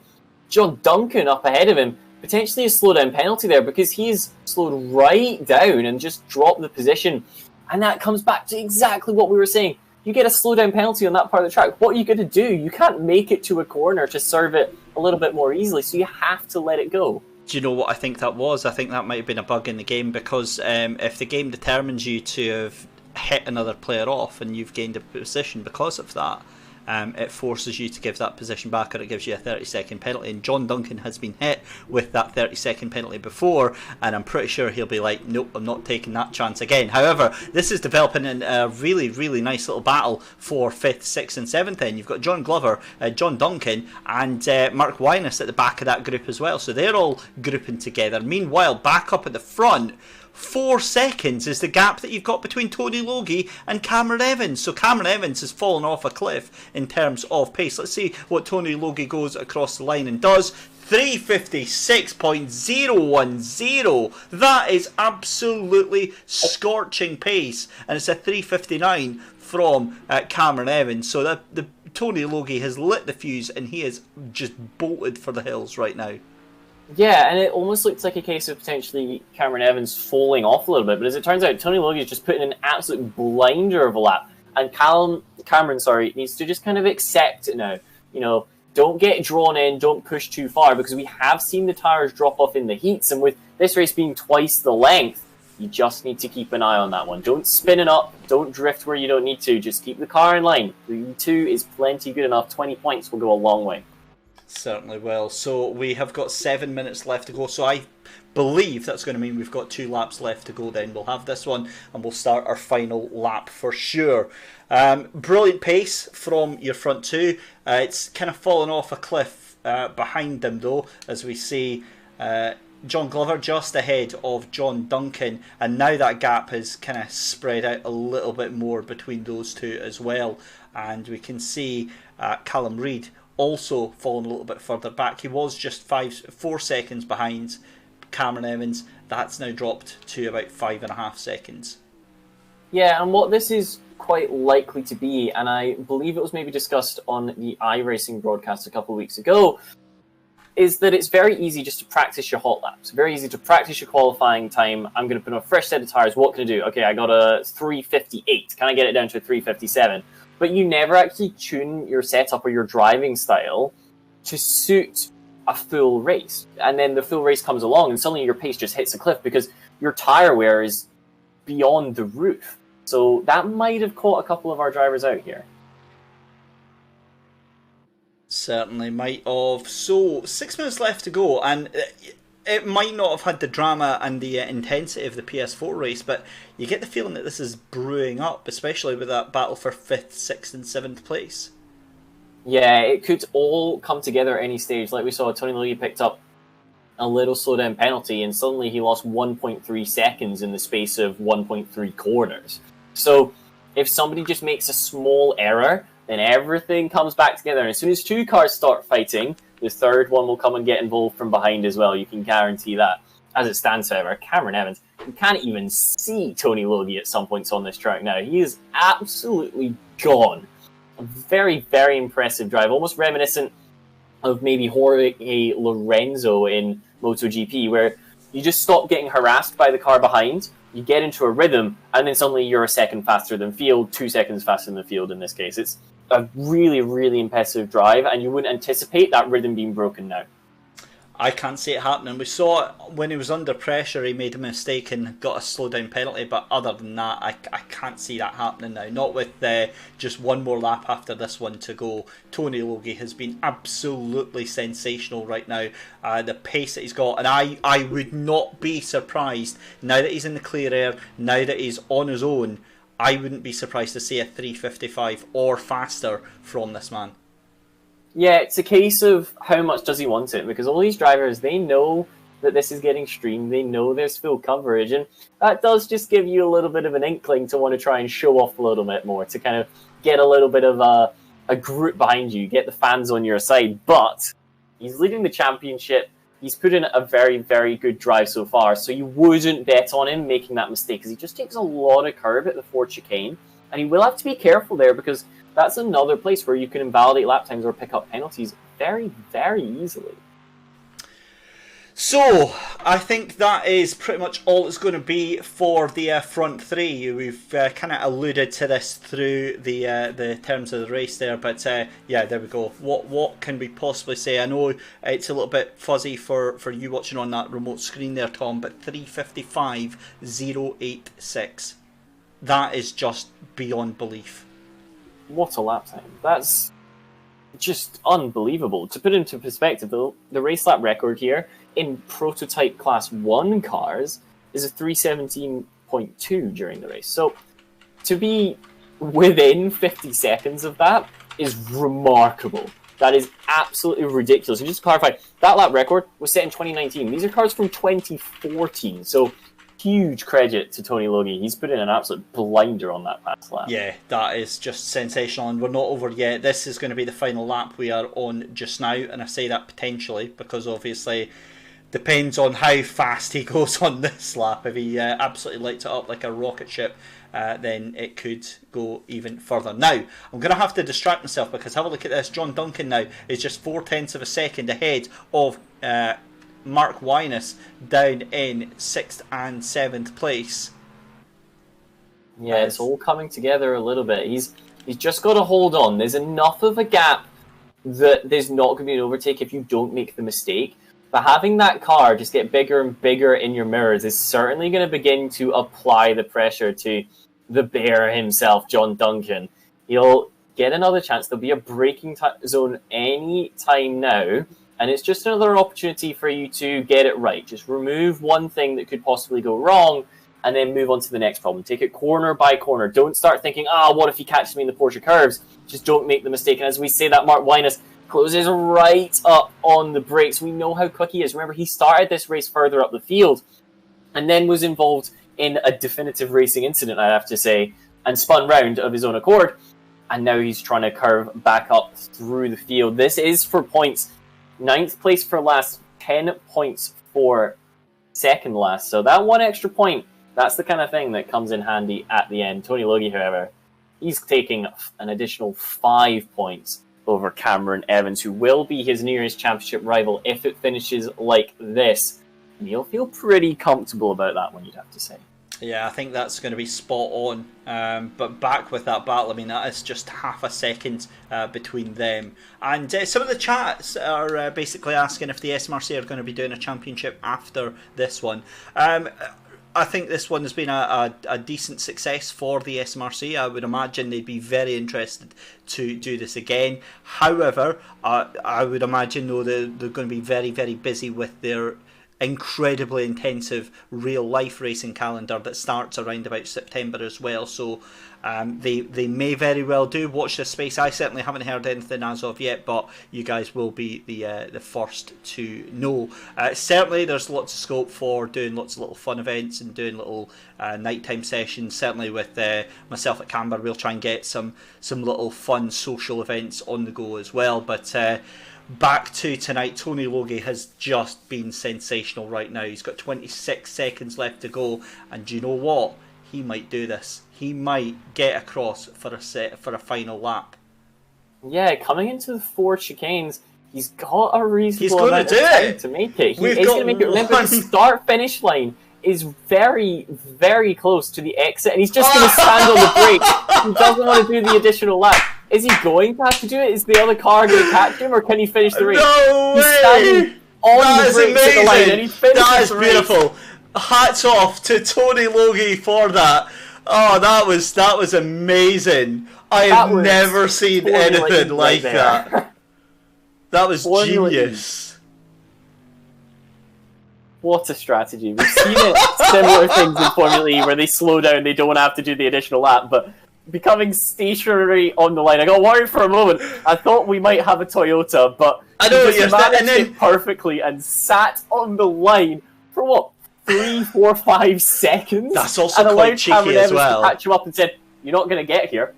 John Duncan up ahead of him, potentially a slowdown penalty there because he's slowed right down and just dropped the position. And that comes back to exactly what we were saying. You get a slowdown penalty on that part of the track. What are you going to do? You can't make it to a corner to serve it a little bit more easily. So you have to let it go. Do you know what I think that was? I think that might have been a bug in the game because if the game determines you to have hit another player off and you've gained a position because of that, it forces you to give that position back or it gives you a 30-second penalty. And John Duncan has been hit with that 30-second penalty before, and I'm pretty sure he'll be like, nope, I'm not taking that chance again. However, this is developing in a really, really nice little battle for 5th, 6th and 7th end. You've got John Glover, John Duncan and Mark Winus at the back of that group as well. So they're all grouping together. Meanwhile, back up at the front, 4 seconds is the gap that you've got between Tony Logie and Cameron Evans. So Cameron Evans has fallen off a cliff in terms of pace. Let's see what Tony Logie goes across the line and does. 356.010. That is absolutely scorching pace. And it's a 359 from Cameron Evans. So the Tony Logie has lit the fuse and he is just bolted for the hills right now. Yeah, and it almost looks like a case of potentially Cameron Evans falling off a little bit, but as it turns out, Tony Logie is just putting an absolute blinder of a lap, and Cameron needs to just kind of accept it now. You know, don't get drawn in, don't push too far, because we have seen the tyres drop off in the heats, and with this race being twice the length, you just need to keep an eye on that one. Don't spin it up, don't drift where you don't need to, just keep the car in line. 3-2 is plenty good enough, 20 points will go a long way. Certainly will. So we have got 7 minutes left to go. So I believe that's going to mean we've got 2 laps left to go then. We'll have this one and we'll start our final lap for sure. Brilliant pace from your front two. It's kind of fallen off a cliff behind them though, as we see John Glover just ahead of John Duncan, and now that gap has kind of spread out a little bit more between those two as well. And we can see Callum Reid also fallen a little bit further back. He was just 4 seconds behind Cameron Evans. That's now dropped to about 5.5 seconds. Yeah, and what this is quite likely to be, and I believe it was maybe discussed on the iRacing broadcast a couple of weeks ago, is that it's very easy just to practice your hot laps. Very easy to practice your qualifying time. I'm going to put on a fresh set of tyres. What can I do? Okay, I got a 358. Can I get it down to a 357? But you never actually tune your setup or your driving style to suit a full race. And then the full race comes along and suddenly your pace just hits a cliff because your tyre wear is beyond the roof. So that might have caught a couple of our drivers out here. Certainly might have. So 6 minutes left to go, and it might not have had the drama and the intensity of the PS4 race, but you get the feeling that this is brewing up, especially with that battle for 5th, 6th and 7th place. Yeah, it could all come together at any stage. Like we saw, Tony Logie picked up a little slowdown penalty, and suddenly he lost 1.3 seconds in the space of 1.3 corners. So if somebody just makes a small error, then everything comes back together. And as soon as two cars start fighting, the third one will come and get involved from behind as well. You can guarantee that. As it stands, however, Cameron Evans, you can't even see Tony Logie at some points on this track now. He is absolutely gone. A very, very impressive drive, almost reminiscent of maybe Jorge Lorenzo in MotoGP, where you just stop getting harassed by the car behind, you get into a rhythm, and then suddenly you're a second faster than field, 2 seconds faster than the field in this case. It's a really, really impressive drive, and you wouldn't anticipate that rhythm being broken now. I can't see it happening. We saw it when he was under pressure, he made a mistake and got a slow down penalty, but other than that, I can't see that happening now. Not with just one more lap after this one to go. Tony Logie has been absolutely sensational right now. The pace that he's got, and I would not be surprised, now that he's in the clear air, now that he's on his own, I wouldn't be surprised to see a 3:55 or faster from this man. Yeah, it's a case of how much does he want it, because all these drivers, they know that this is getting streamed, they know there's full coverage, and that does just give you a little bit of an inkling to want to try and show off a little bit more, to kind of get a little bit of a group behind you, get the fans on your side. But he's leading the championship, he's put in a very, very good drive so far, so you wouldn't bet on him making that mistake, because he just takes a lot of curve at the Ford chicane, and he will have to be careful there, because that's another place where you can invalidate lap times or pick up penalties very, very easily. So, I think that is pretty much all it's going to be for the front three. We've kind of alluded to this through the terms of the race there, but yeah, there we go. What can we possibly say? I know it's a little bit fuzzy for you watching on that remote screen there, Tom, but 3:55.086. That is just beyond belief. What a lap time. That's just unbelievable. To put into perspective, the race lap record here in prototype class 1 cars is a 3:17.2 during the race. So to be within 50 seconds of that is remarkable. That is absolutely ridiculous. And just to clarify, that lap record was set in 2019. These are cars from 2014. So huge credit to Tony Logie. He's put in an absolute blinder on that past lap. Yeah, that is just sensational, and we're not over yet. This is going to be the final lap we are on just now, and I say that potentially because obviously depends on how fast he goes on this lap. If he absolutely lights it up like a rocket ship, then it could go even further. Now, I'm going to have to distract myself because have a look at this. John Duncan now is just 0.4 of a second ahead of Mark Wyness down in 6th and 7th place. Yeah, it's all coming together a little bit. He's just got to hold on. There's enough of a gap that there's not going to be an overtake if you don't make the mistake. But having that car just get bigger and bigger in your mirrors is certainly going to begin to apply the pressure to the bear himself, John Duncan. He'll get another chance. There'll be a braking zone any time now. And it's just another opportunity for you to get it right. Just remove one thing that could possibly go wrong and then move on to the next problem. Take it corner by corner. Don't start thinking, what if he catches me in the Porsche curves? Just don't make the mistake. And as we say that, Mark Wyness closes right up on the brakes. We know how quick he is. Remember, he started this race further up the field and then was involved in a definitive racing incident, I have to say, and spun round of his own accord. And now he's trying to curve back up through the field. This is for points. 9th place for last, 10 points for second last. So that one extra point, that's the kind of thing that comes in handy at the end. Tony Logie, however, he's taking an additional 5 points over Cameron Evans, who will be his nearest championship rival if it finishes like this. And he'll feel pretty comfortable about that one, you'd have to say. Yeah, I think that's going to be spot on. But back with that battle, I mean, that is just half a second between them. And some of the chats are basically asking if the SMRC are going to be doing a championship after this one. I think this one has been a decent success for the SMRC. I would imagine they'd be very interested to do this again. However, I would imagine though they're going to be very, very busy with their incredibly intensive real life racing calendar that starts around about September as well. So they may very well do. Watch this space. I certainly haven't heard anything as of yet, but you guys will be the first to know. Certainly there's lots of scope for doing lots of little fun events and doing little nighttime sessions. Certainly with myself at Canberra, we'll try and get some little fun social events on the go as well. But back to tonight, Tony Logie has just been sensational right now. He's got 26 seconds left to go, and do you know what? He might do this. He might get across for a final lap. Yeah, coming into the 4 chicanes, he's got a reasonable amount of time to make it. He's going to make it. Remember, the start-finish line is very, very close to the exit, and he's just going to stand on the brake. He doesn't want to do the additional lap. Is he going to have to do it? Is the other car going to catch him, or can he finish the race? No way! He's standing on the brakes at the line, and he's finished That is the race. beautiful. Hats off to Tony Logie for that. Oh, that was amazing. I have never seen anything like that. That was genius. What a strategy. We've seen similar things in Formula E where they slow down, they don't have to do the additional lap, but becoming stationary on the line. I got worried for a moment. I thought we might have a Toyota, but I know he just managed it perfectly and sat on the line for what? 3, 4, 5 seconds. That's also quite cheeky as well. To catch him up and said, "You're not going to get here.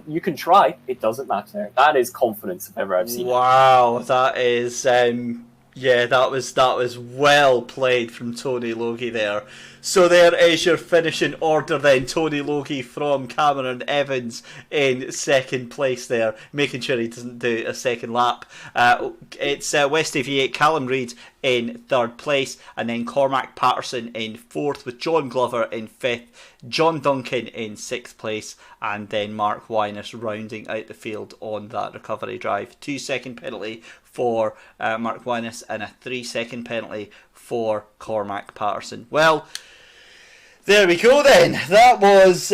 You can try. It doesn't matter." That is confidence if ever I've seen it. Wow, that is that was well played from Tony Logie there. So there is your finishing order then. Tony Logie from Cameron Evans in second place there, making sure he doesn't do a second lap. It's Westy V8 Callum Reid in third place, and then Cormac Patterson in fourth, with John Glover in fifth, John Duncan in sixth place, and then Mark Winus rounding out the field on that recovery drive. 2-second penalty for Mark Winus and a 3-second penalty for Cormac Patterson. Well, there we go then. That was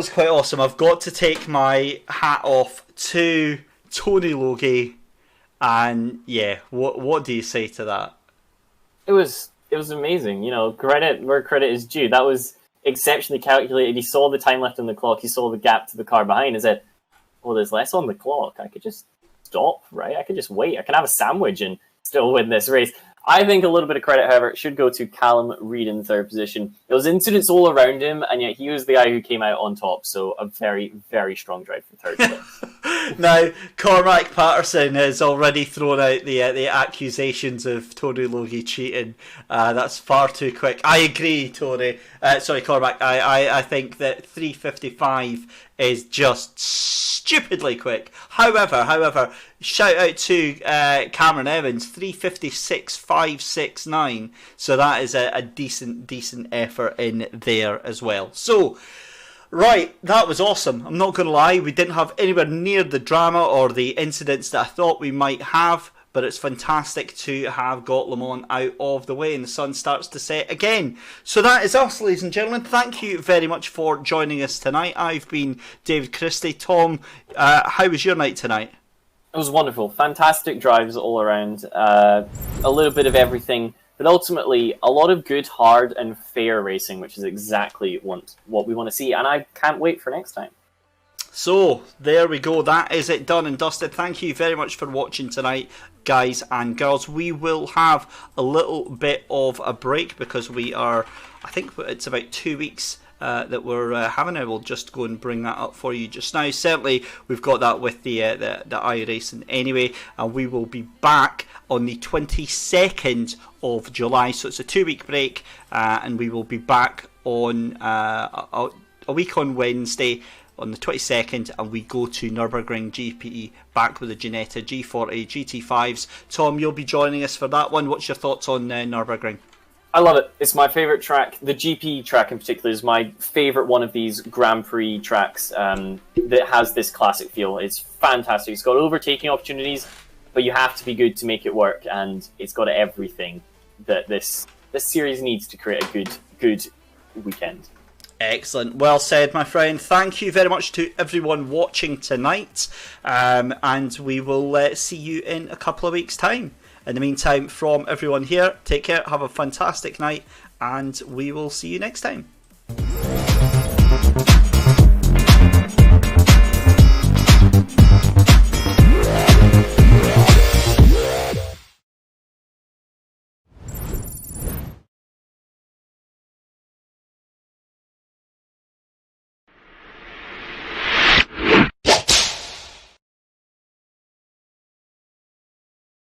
quite awesome. I've got to take my hat off to Tony Logie, and yeah, what do you say to that? It was amazing. You know, credit where credit is due. That was exceptionally calculated. He saw the time left on the clock. He saw the gap to the car behind and said, "Well, there's less on the clock. I could just stop, right? I could just wait. I can have a sandwich and still win this race." I think a little bit of credit, however, should go to Callum Reid in third position. There was incidents all around him, and yet he was the guy who came out on top. So a very, very strong drive for third place. Now, Cormac Patterson has already thrown out the accusations of Tony Logie cheating. That's far too quick. I agree, Cormac. I think that 3:55 is just stupidly quick. However, shout out to Cameron Evans, 3:56.569. So that is a decent effort in there as well. So, right, that was awesome. I'm not going to lie, we didn't have anywhere near the drama or the incidents that I thought we might have, but it's fantastic to have got Le Mans out of the way and the sun starts to set again. So that is us, ladies and gentlemen. Thank you very much for joining us tonight. I've been David Christie. Tom, how was your night tonight? It was wonderful. Fantastic drives all around. A little bit of everything, but ultimately a lot of good, hard and fair racing, which is exactly what we want to see, and I can't wait for next time. So, there we go. That is it, done and dusted. Thank you very much for watching tonight, guys and girls. We will have a little bit of a break because I think it's about 2 weeks that we're having. I will just go and bring that up for you just now. Certainly, we've got that with the iRacing anyway, and we will be back on the 22nd of July. So it's a 2-week break, and we will be back on a week on Wednesday, on the 22nd, and we go to Nürburgring GP, back with the Ginetta G40 GT5s. Tom, you'll be joining us for that one. What's your thoughts on Nürburgring? I love it. It's my favourite track. The GP track in particular is my favourite one of these Grand Prix tracks that has this classic feel. It's fantastic. It's got overtaking opportunities, but you have to be good to make it work, and it's got everything that this series needs to create a good weekend. Excellent. Well said, my friend. Thank you very much to everyone watching tonight, and we will see you in a couple of weeks' time. In the meantime, from everyone here, take care, have a fantastic night, and we will see you next time.